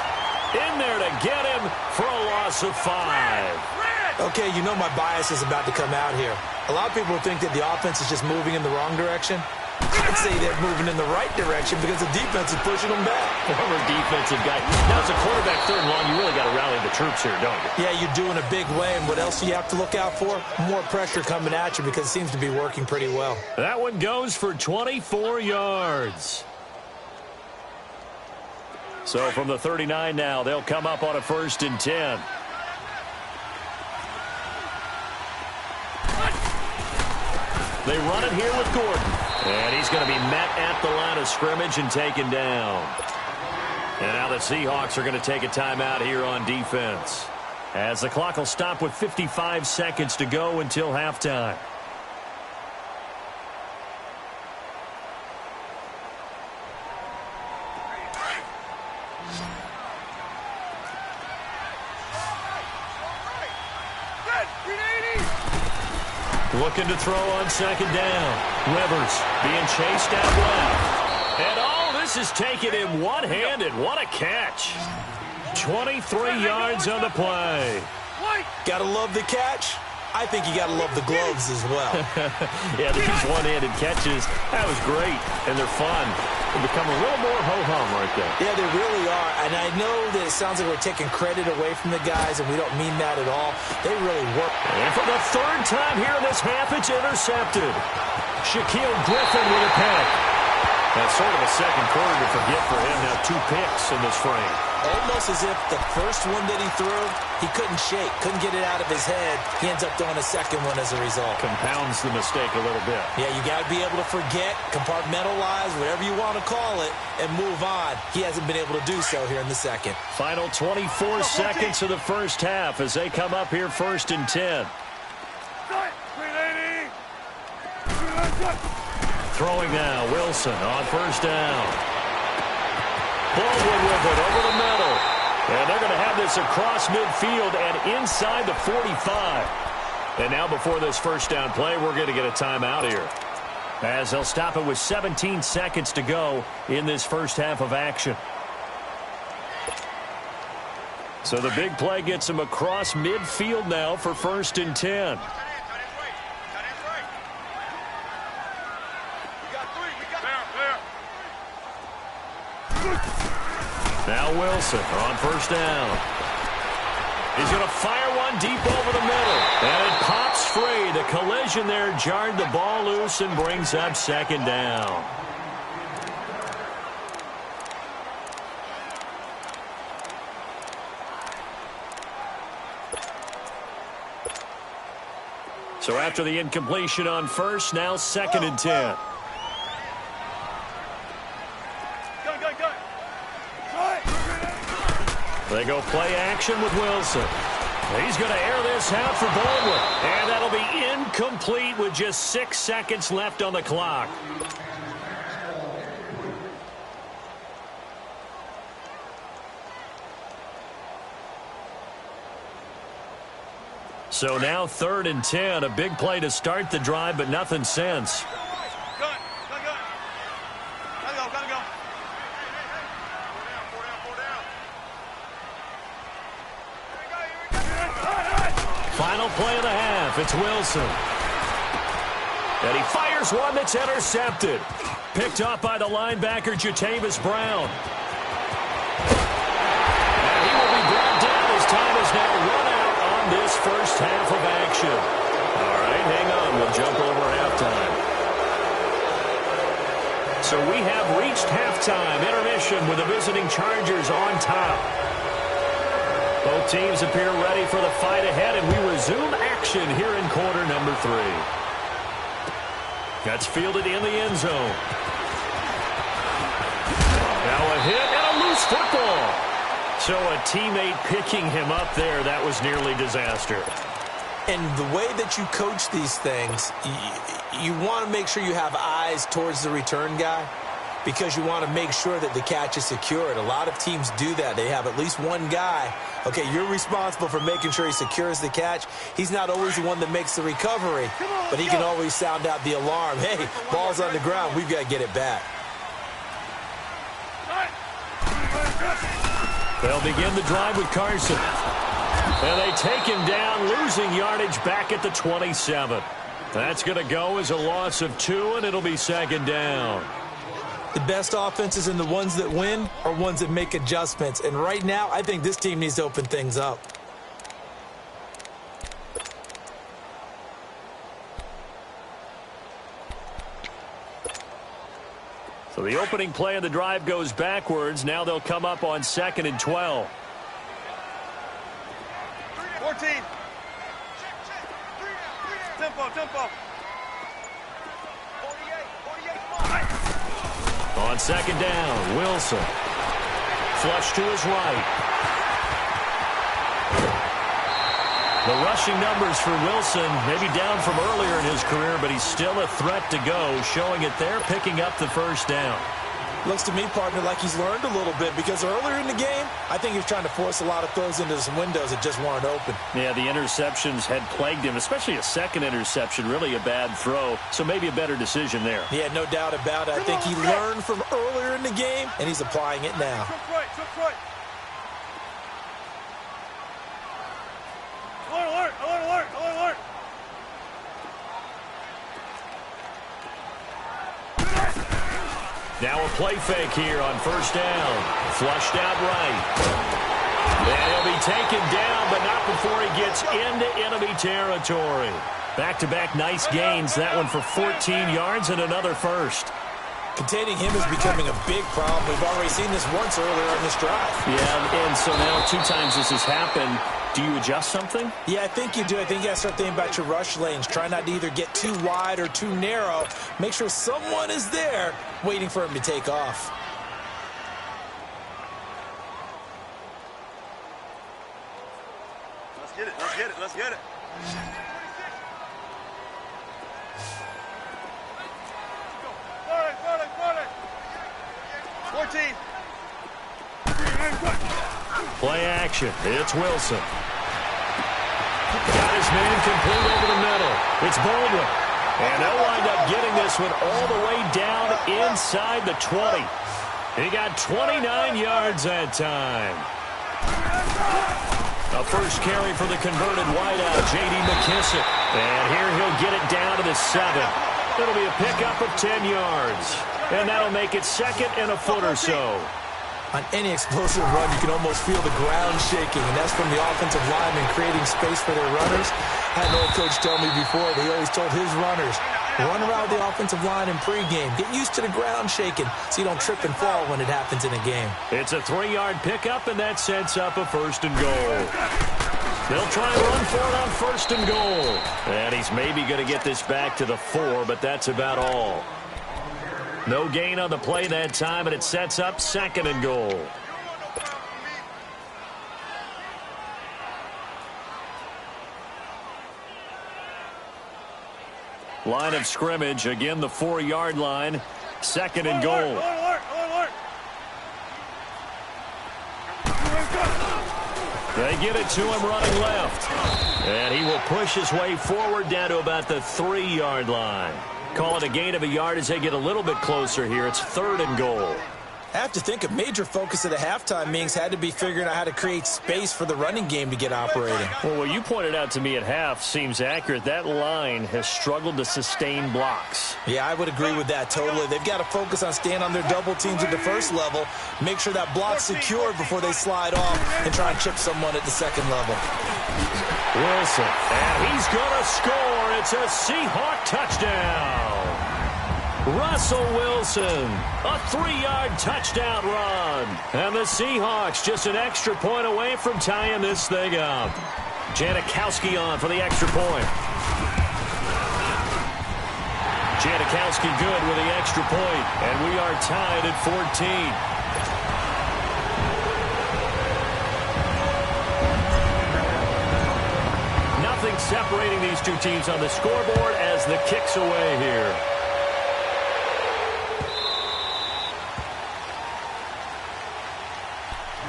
in there to get him for a loss of 5. Okay, you know my bias is about to come out here. A lot of people think that the offense is just moving in the wrong direction. I'd say they're moving in the right direction because the defense is pushing them back. Former defensive guy. Now, as a quarterback, third and long, you really got to rally the troops here, don't you? Yeah, you do in a big way. And what else do you have to look out for? More pressure coming at you because it seems to be working pretty well. That one goes for 24 yards. So from the 39 now, they'll come up on a 1st and 10. They run it here with Gordon. And he's going to be met at the line of scrimmage and taken down. And now the Seahawks are going to take a timeout here on defense, as the clock will stop with 55 seconds to go until halftime. Looking to throw on 2nd down. Rivers being chased out left. And all this is taken in one-handed. What a catch. 23 yards on the play. Gotta love the catch. I think you gotta love the gloves as well. Yeah, these one-handed catches, that was great. And they're fun. They become a little more ho-hum right there. Yeah, they really are. And I know that it sounds like we're taking credit away from the guys, and we don't mean that at all. They really work. And for the 3rd time here in this half, it's intercepted. Shaquille Griffin with a pick. That's sort of a second quarter to forget for him. Now 2 picks in this frame. Almost as if the first one that he threw, he couldn't shake, couldn't get it out of his head. He ends up throwing a second one as a result. Compounds the mistake a little bit. Yeah, you got to be able to forget, compartmentalize, whatever you want to call it, and move on. He hasn't been able to do so here in the second. Final 24 seconds of the first half as they come up here 1st and 10. Throwing now, Wilson on 1st down. Baldwin with it over the middle. And they're going to have this across midfield and inside the 45. And now before this 1st down play, we're going to get a timeout here, as they'll stop it with 17 seconds to go in this first half of action. So the big play gets them across midfield now for 1st and 10. Now Wilson on 1st down. He's going to fire one deep over the middle. And it pops free. The collision there jarred the ball loose and brings up 2nd down. So after the incompletion on 1st, now 2nd and 10. They go play action with Wilson. He's going to air this out for Baldwin. And that'll be incomplete with just 6 seconds left on the clock. So now 3rd and 10. A big play to start the drive, but nothing since. Final play of the half. It's Wilson. And he fires one that's intercepted. Picked up by the linebacker, Jatavis Brown. And he will be brought down as time is now run out on this first half of action. All right, hang on. We'll jump over halftime. So we have reached halftime. Intermission with the visiting Chargers on top. Both teams appear ready for the fight ahead, and we resume action here in quarter number 3. That's fielded in the end zone. Now a hit and a loose football. So a teammate picking him up there, that was nearly disaster. And the way that you coach these things, you want to make sure you have eyes towards the return guy because you want to make sure that the catch is secured. A lot of teams do that. They have at least one guy. Okay, you're responsible for making sure he secures the catch. He's not always the one that makes the recovery, but he can always sound out the alarm. Hey, ball's on the ground. We've got to get it back. They'll begin the drive with Carson. And they take him down, losing yardage back at the 27. That's going to go as a loss of 2, and it'll be second down. The best offenses and the ones that win are ones that make adjustments. And right now, I think this team needs to open things up. So the opening play of the drive goes backwards. Now they'll come up on 2nd and 12. 14. Tempo. 48, come on. On 2nd down, Wilson. Flush to his right. The rushing numbers for Wilson, maybe down from earlier in his career, but he's still a threat to go, showing it there, picking up the first down. Looks to me, partner, like he's learned a little bit because earlier in the game, I think he was trying to force a lot of throws into some windows that just weren't open. Yeah, the interceptions had plagued him, especially a second interception, really a bad throw, so maybe a better decision there. Yeah, no doubt about it. I think he learned from earlier in the game, and he's applying it now. Right. Alert. Now a play fake here on first down. Flushed out right. And he'll be taken down, but not before he gets into enemy territory. Back-to-back nice gains. That one for 14 yards and another first. Containing him is becoming a big problem. We've already seen this once earlier in this drive. Yeah, and so now 2 times this has happened. Do you adjust something? Yeah, I think you do. I think you got to start thinking about your rush lanes. Try not to either get too wide or too narrow. Make sure someone is there waiting for him to take off. Let's get it. 14. Play action. It's Wilson. Got his man complete over the middle. It's Baldwin. And they'll wind up getting this one all the way down inside the 20. He got 29 yards that time. A first carry for the converted wideout, J.D. McKissick. And here he'll get it down to the 7. It'll be a pickup of 10 yards. And that'll make it 2nd and a foot or so. On any explosive run, you can almost feel the ground shaking, and that's from the offensive linemen creating space for their runners. I had an old coach tell me before that he always told his runners, run around the offensive line in pregame. Get used to the ground shaking so you don't trip and fall when it happens in a game. It's a 3-yard pickup, and that sets up a 1st and goal. They'll try and run for it on 1st and goal. And he's maybe going to get this back to the 4, but that's about all. No gain on the play that time, and it sets up 2nd and goal. Line of scrimmage, again the 4-yard line, 2nd and goal. Alert. They get it to him running left. And he will push his way forward down to about the 3-yard line. Call it a gain of a yard as they get a little bit closer here. It's 3rd and goal. I have to think a major focus of the halftime meetings had to be figuring out how to create space for the running game to get operating. Well, what you pointed out to me at half seems accurate. That line has struggled to sustain blocks. Yeah, I would agree with that totally. They've got to focus on staying on their double teams at the first level, make sure that block's secured before they slide off and try and chip someone at the 2nd level. Wilson, and he's going to score. It's a Seahawk touchdown. Russell Wilson, a 3-yard touchdown run. And the Seahawks just an extra point away from tying this thing up. Janikowski on for the extra point. Janikowski good with the extra point, and we are tied at 14. what's separating these two teams on the scoreboard as the kick's away here.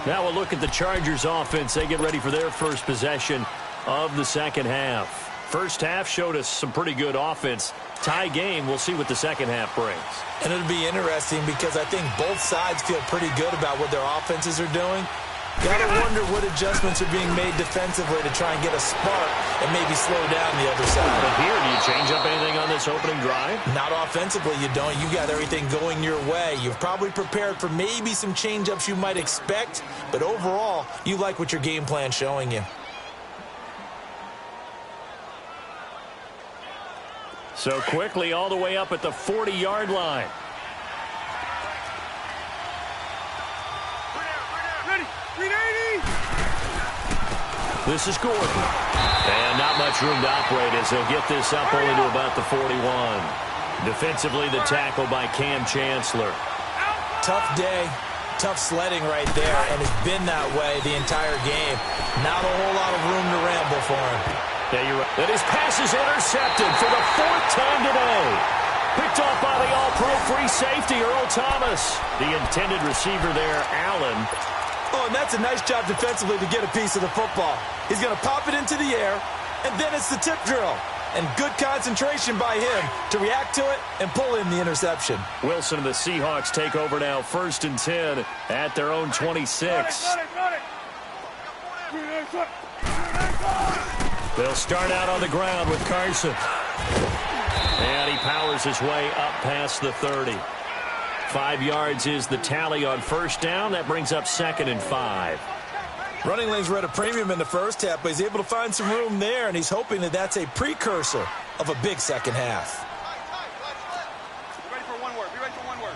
Now we'll look at the Chargers offense. They get ready for their first possession of the second half. First half showed us some pretty good offense. Tie game, we'll see what the second half brings. And it'll be interesting because I think both sides feel pretty good about what their offenses are doing. Gotta wonder what adjustments are being made defensively to try and get a spark and maybe slow down the other side. But here, do you change up anything on this opening drive? Not offensively, you don't. You got everything going your way. You've probably prepared for maybe some change-ups you might expect, but overall, you like what your game plan's showing you. So quickly all the way up at the 40-yard line. This is Gordon. And not much room to operate as he'll get this up only to about the 41. Defensively, the tackle by Cam Chancellor. Tough day, tough sledding right there, and it's been that way the entire game. Not a whole lot of room to ramble for him. Yeah, you're right. And his pass is intercepted for the fourth time today. Picked off by the all-pro free safety, Earl Thomas. The intended receiver there, Allen. Oh, and that's a nice job defensively to get a piece of the football. He's going to pop it into the air, and then it's the tip drill. And good concentration by him to react to it and pull in the interception. Wilson and the Seahawks take over now, 1st and 10 at their own 26. They'll start out on the ground with Carson. And he powers his way up past the 30. 5 yards is the tally on first down. That brings up 2nd and 5. Running lanes were at a premium in the first half, but he's able to find some room there, and he's hoping that that's a precursor of a big second half. Be ready for one word. Be ready for one word.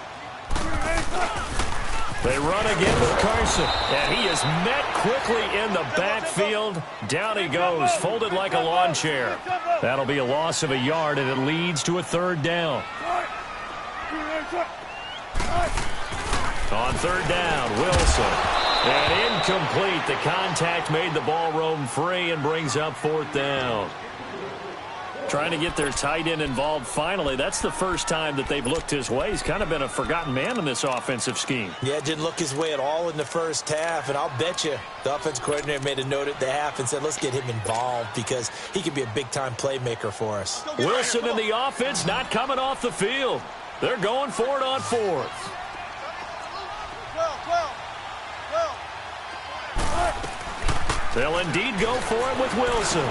They run again with Carson, and he is met quickly in the backfield. Down he goes, folded like a lawn chair. That'll be a loss of a yard, and it leads to a 3rd down. On 3rd down, Wilson. And incomplete. The contact made the ball roam free and brings up 4th down. Trying to get their tight end involved finally. That's the first time that they've looked his way. He's kind of been a forgotten man in this offensive scheme. Yeah, didn't look his way at all in the first half, and I'll bet you the offense coordinator made a note at the half and said, let's get him involved because he could be a big-time playmaker for us. Wilson and the offense not coming off the field. They're going for it on 4th. They'll indeed go for it with Wilson.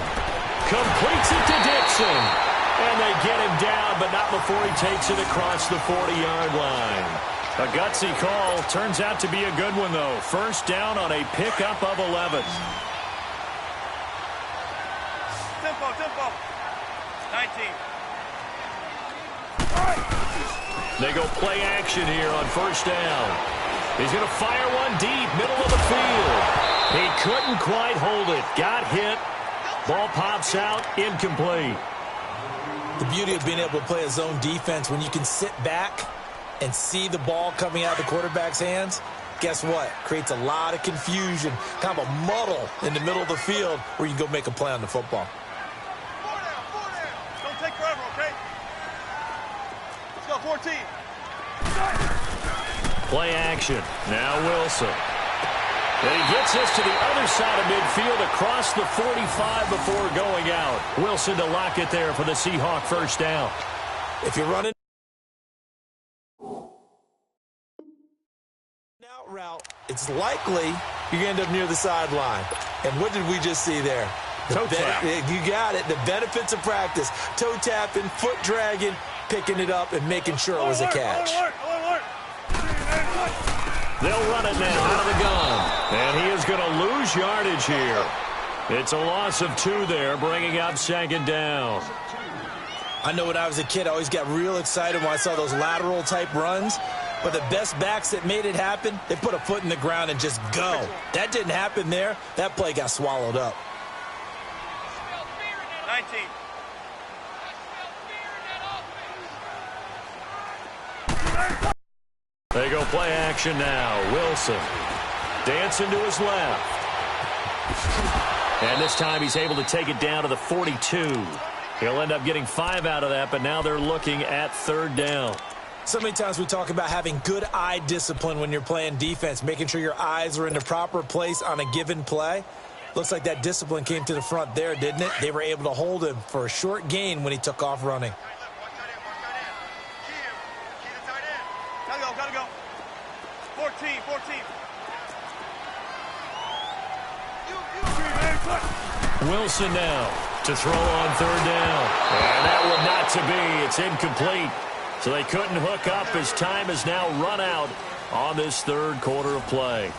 Completes it to Dixon. And they get him down, but not before he takes it across the 40-yard line. A gutsy call. Turns out to be a good one, though. First down on a pickup of 11. Tempo. 19. They go play action here on first down. He's going to fire one deep, middle of the field. He couldn't quite hold it. Got hit. Ball pops out, incomplete. The beauty of being able to play a zone defense when you can sit back and see the ball coming out of the quarterback's hands, guess what? Creates a lot of confusion, kind of a muddle in the middle of the field where you can go make a play on the football. 4 down. Don't take forever, okay? Let's go, 14. Play action. Now Wilson. And he gets this to the other side of midfield across the 45 before going out. Wilson to lock it there for the Seahawk first down. If you're running out route, it's likely you're going to end up near the sideline. And what did we just see there? Toe tap. You got it. The benefits of practice. Toe tapping, foot dragging, picking it up, and making sure it was a catch. They'll run it now out of the gun. And he is going to lose yardage here. It's a loss of 2 there, bringing up 2nd down. I know when I was a kid, I always got real excited when I saw those lateral-type runs. But the best backs that made it happen, they put a foot in the ground and just go. That didn't happen there. That play got swallowed up. 19. They go play action now. Wilson dancing to his left. And this time he's able to take it down to the 42. He'll end up getting 5 out of that, but now they're looking at 3rd down. So many times we talk about having good eye discipline when you're playing defense, making sure your eyes are in the proper place on a given play. Looks like that discipline came to the front there, didn't it? They were able to hold him for a short gain when he took off running. Gotta go. 14. Wilson now to throw on 3rd down. And that one not to be. It's incomplete. So they couldn't hook up as time has now run out on this 3rd quarter of play.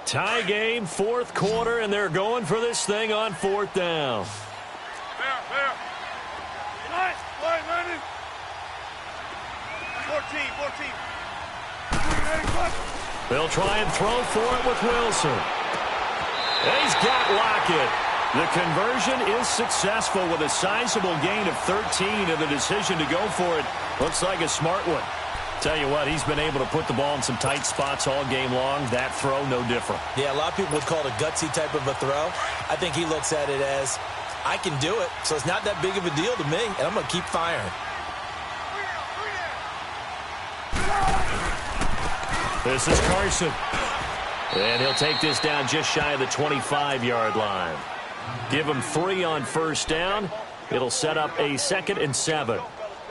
Tie game, 4th quarter, and they're going for this thing on 4th down. Fair. Nice. Play, Landon. 14. They'll try and throw for it with Wilson. He's got Lockett. The conversion is successful with a sizable gain of 13, and the decision to go for it looks like a smart one. Tell you what, he's been able to put the ball in some tight spots all game long. That throw, no different. Yeah, a lot of people would call it a gutsy type of a throw. I think he looks at it as, I can do it, so it's not that big of a deal to me, and I'm going to keep firing. This is Carson. And he'll take this down just shy of the 25-yard line. Give him 3 on 1st down. It'll set up a 2nd and 7.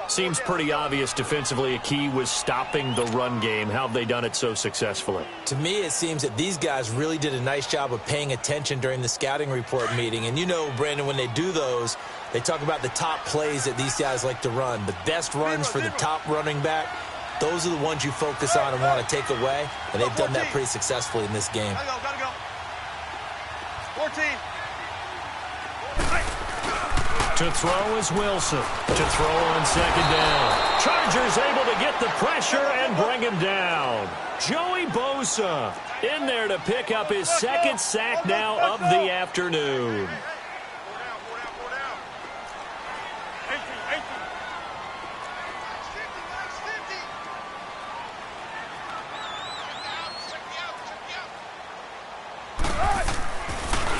Seems pretty obvious defensively a key was stopping the run game. How have they done it so successfully? To me, it seems that these guys really did a nice job of paying attention during the scouting report meeting. And you know, Brandon, when they do those, they talk about the top plays that these guys like to run. The best runs for the top running back, those are the ones you focus on and want to take away. And they've done that pretty successfully in this game. Gotta go. 14. To throw is Wilson. To throw on 2nd down. Chargers able to get the pressure and bring him down. Joey Bosa in there to pick up his 2nd sack now of the afternoon. 4 down. 18.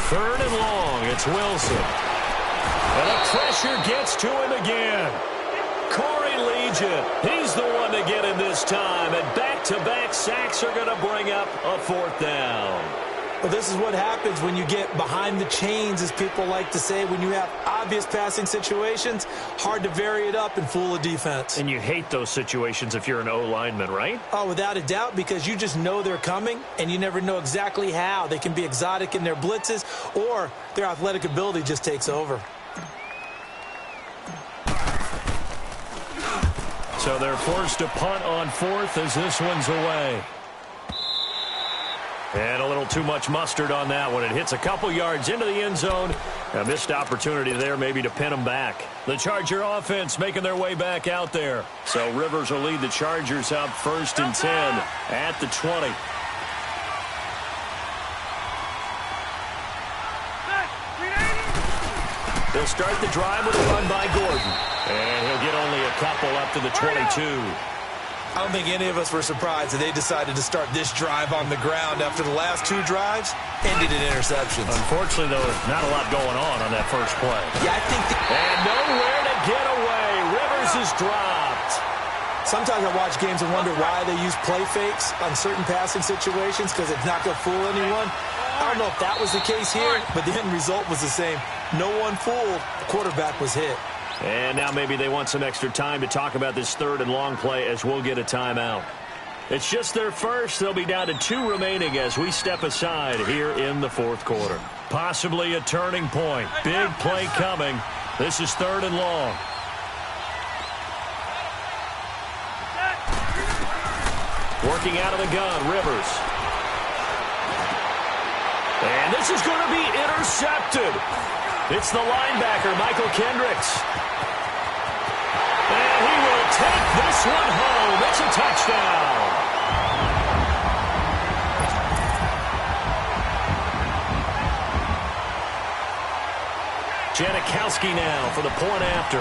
3rd and long. It's Wilson. And the pressure gets to him again. Corey Legion, he's the one to get him this time. And back-to-back sacks are going to bring up a 4th down. Well, this is what happens when you get behind the chains, as people like to say. When you have obvious passing situations, hard to vary it up and fool a defense. And you hate those situations if you're an O-lineman, right? Oh, without a doubt, because you just know they're coming, and you never know exactly how. They can be exotic in their blitzes, or their athletic ability just takes over. So they're forced to punt on 4th as this one's away. And a little too much mustard on that one. It hits a couple yards into the end zone. A missed opportunity there maybe to pin them back. The Charger offense making their way back out there. So Rivers will lead the Chargers out 1st and 10 at the 20. They'll start the drive with a run by Gordon. And he'll get only a couple up to the 22. I don't think any of us were surprised that they decided to start this drive on the ground after the last 2 drives ended in interceptions. Unfortunately, though, not a lot going on that first play. Yeah, I think and nowhere to get away. Rivers is dropped. Sometimes I watch games and wonder why they use play fakes on certain passing situations, because it's not going to fool anyone. I don't know if that was the case here, but the end result was the same. No one fooled. The quarterback was hit. And now maybe they want some extra time to talk about this 3rd and long play as we'll get a timeout. It's just their first. They'll be down to 2 remaining as we step aside here in the 4th quarter. Possibly a turning point. Big play coming. This is 3rd and long. Working out of the gun, Rivers. And this is going to be intercepted. It's the linebacker, Michael Kendricks. And he will take this one home. It's a touchdown. Janikowski now for the point after.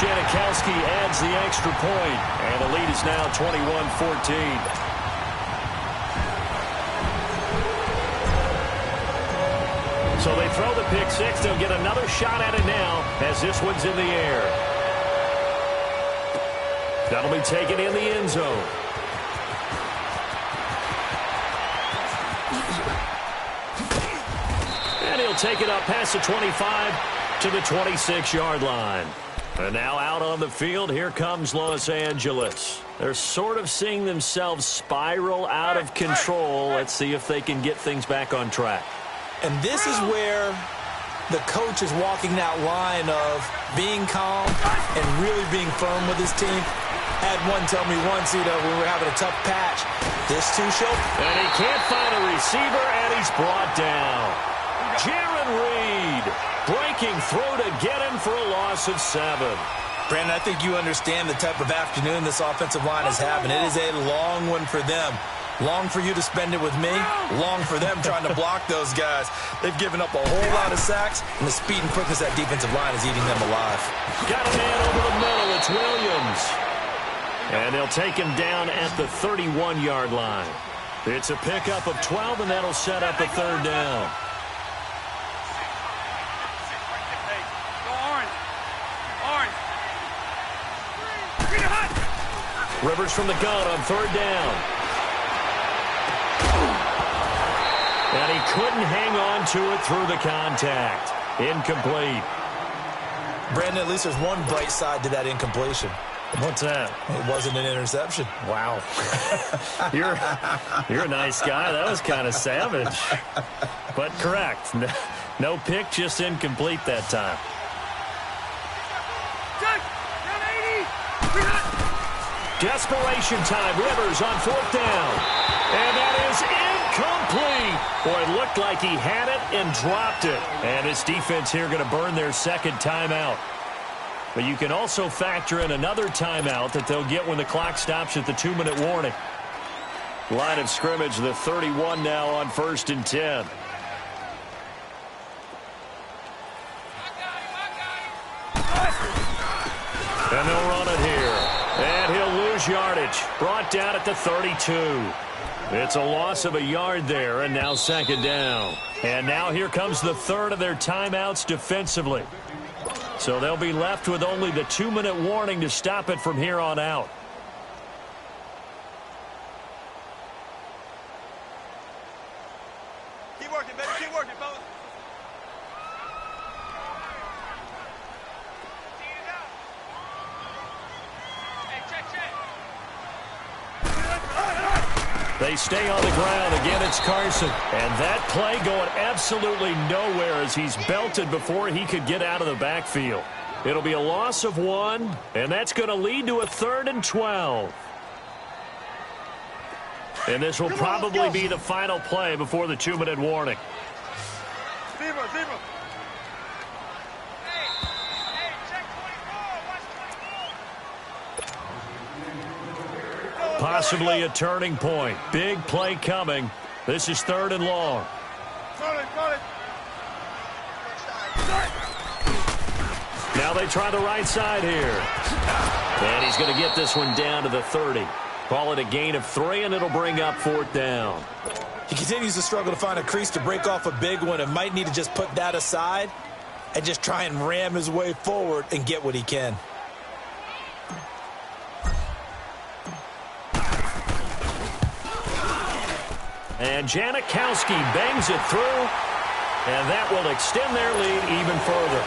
Janikowski adds the extra point, and the lead is now 21-14. So they throw the pick six. They'll get another shot at it now as this one's in the air. That'll be taken in the end zone. And he'll take it up past the 25 to the 26-yard line. And now out on the field, here comes Los Angeles. They're sort of seeing themselves spiral out of control. Let's see if they can get things back on track. And this is where the coach is walking that line of being calm and really being firm with his team. Had one tell me once, we were having a tough patch. This too shall. And he can't find a receiver, and he's brought down. Jaron Reed breaking through to get him for a loss of 7. Brandon, I think you understand the type of afternoon this offensive line is having. It is a long one for them. Long for you to spend it with me. Long for them trying to block those guys. They've given up a whole lot of sacks, and the speed and quickness of that defensive line is eating them alive. Got a man over the middle. It's Williams. And they'll take him down at the 31-yard line. It's a pickup of 12, and that'll set up a third down. Rivers from the gun on third down. And he couldn't hang on to it through the contact. Incomplete. Brandon, at least there's one bright side to that incompletion. What's that? It wasn't an interception. Wow. You're a nice guy. That was kind of savage. But correct. No pick, just incomplete that time. Desperation time. Rivers on fourth down. And that is incomplete. Boy, it looked like he had it and dropped it. And his defense here going to burn their second timeout. But you can also factor in another timeout that they'll get when the clock stops at the 2-minute warning. Line of scrimmage, the 31 now on 1st and 10. And they'll run it here. And he'll lose yardage. Brought down at the 32. It's a loss of a yard there, and now second down. And now here comes the third of their timeouts defensively. So they'll be left with only the 2-minute warning to stop it from here on out. Keep working, baby. Keep working, fellas. They stay on the ground. Again, it's Carson. And that play going absolutely nowhere as he's belted before he could get out of the backfield. It'll be a loss of 1, and that's going to lead to a 3rd and 12. And this will probably be the final play before the 2-minute warning. Zebra. Possibly a turning point. Big play coming. This is 3rd and long. Now they try the right side here. And he's going to get this one down to the 30. Call it a gain of 3, and it'll bring up 4th down. He continues to struggle to find a crease to break off a big one and might need to just put that aside and just try and ram his way forward and get what he can. And Janikowski bangs it through, and that will extend their lead even further.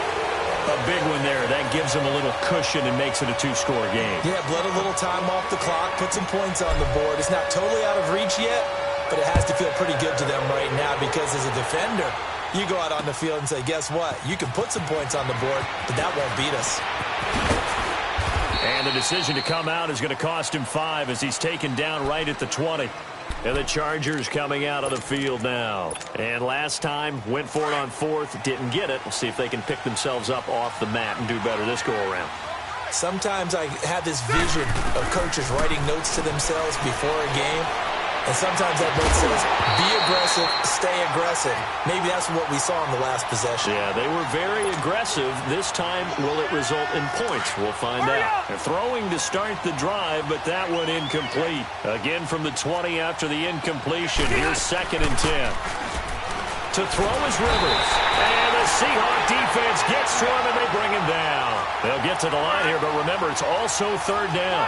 A big one there. That gives them a little cushion and makes it a 2-score game. Yeah, bled a little time off the clock, put some points on the board. It's not totally out of reach yet, but it has to feel pretty good to them right now because as a defender, you go out on the field and say, guess what? You can put some points on the board, but that won't beat us. And the decision to come out is going to cost him 5 as he's taken down right at the 20. And the Chargers coming out of the field now. And last time, went for it on 4th, didn't get it. We'll see if they can pick themselves up off the mat and do better this go-around. Sometimes I have this vision of coaches writing notes to themselves before a game, And sometimes that both says, be aggressive, stay aggressive. Maybe that's what we saw in the last possession. Yeah, they were very aggressive. This time, will it result in points? We'll find out. They're throwing to start the drive, but that one incomplete. Again from the 20 after the incompletion. Here's 2nd and 10. To throw is Rivers. And the Seahawk defense gets to him, and they bring him down. They'll get to the line here, but remember, it's also 3rd down.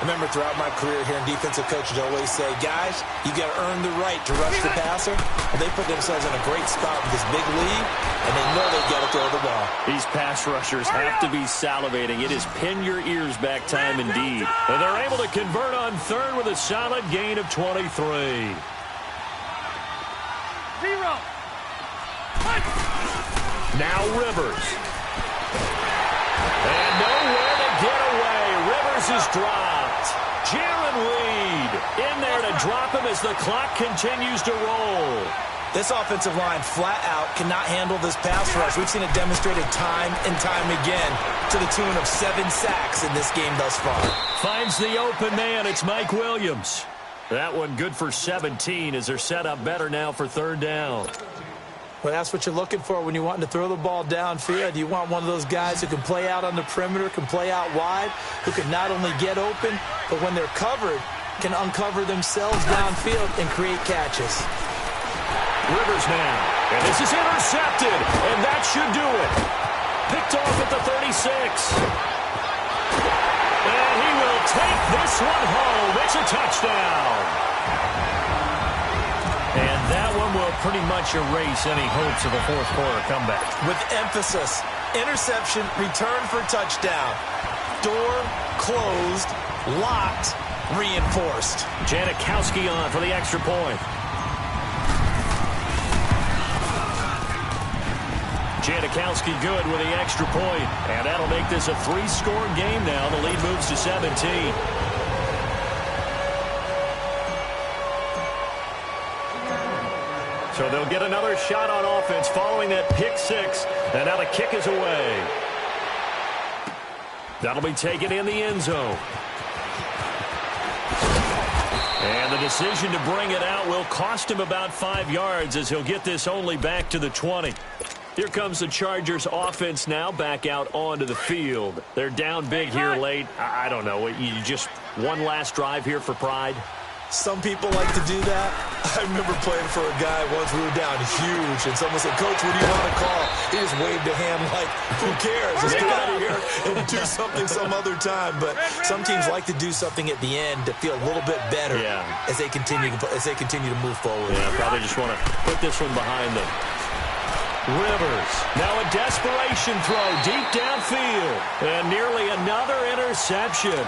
Remember, throughout my career here in defensive coaches always say, guys, you got to earn the right to rush the passer. And they put themselves in a great spot with this big lead, and they know they got to throw the ball. These pass rushers have to be salivating. It is pin your ears back time indeed. And they're able to convert on 3rd with a solid gain of 23. 0. Now Rivers. And nowhere to get away. Rivers is dropped. Jaron Reed in there to drop him as the clock continues to roll. This offensive line flat out cannot handle this pass rush. We've seen it demonstrated time and time again to the tune of 7 sacks in this game thus far. Finds the open man. It's Mike Williams. That one good for 17 as they're set up better now for 3rd down. Well, that's what you're looking for when you're wanting to throw the ball downfield. You want one of those guys who can play out on the perimeter, can play out wide, who can not only get open, but when they're covered, can uncover themselves downfield and create catches. Rivers now. And this is intercepted. And that should do it. Picked off at the 36. And he will take this one home. It's a touchdown. And that one will pretty much erase any hopes of a 4th quarter comeback. With emphasis, interception, return for touchdown. Door closed, locked, reinforced. Janikowski on for the extra point. Janikowski good with the extra point. And that'll make this a 3-score game now. The lead moves to 17. So they'll get another shot on offense following that pick 6. And now the kick is away. That'll be taken in the end zone. And the decision to bring it out will cost him about 5 yards as he'll get this only back to the 20. Here comes the Chargers offense now back out onto the field. They're down big here late. I don't know. You just one last drive here for pride? Some people like to do that. I remember playing for a guy once. We were down huge, and someone said, Coach, what do you want to call? He just waved a hand like, who cares? Let's get out of here and do something some other time. But some teams like to do something at the end to feel a little bit better as they continue to move forward. Yeah, probably just want to put this one behind them. Rivers, now a desperation throw deep downfield. And nearly another interception.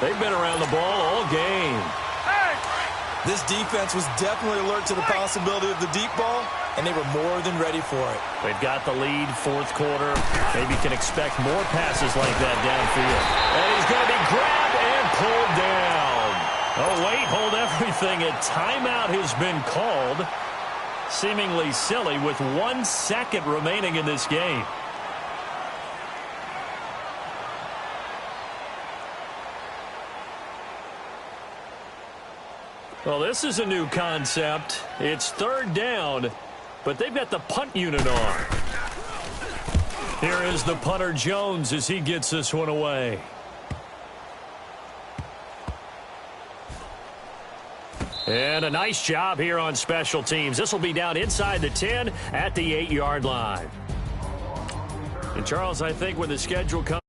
They've been around the ball all game. This defense was definitely alert to the possibility of the deep ball, and they were more than ready for it. They've got the lead, 4th quarter. Maybe can expect more passes like that downfield. And he's going to be grabbed and pulled down. Oh, wait, hold everything. A timeout has been called. Seemingly silly with 1 second remaining in this game. Well, this is a new concept. It's 3rd down, but they've got the punt unit on. Here is the punter Jones as he gets this one away. And a nice job here on special teams. This will be down inside the 10 at the 8-yard line. And Charles, I think when the schedule comes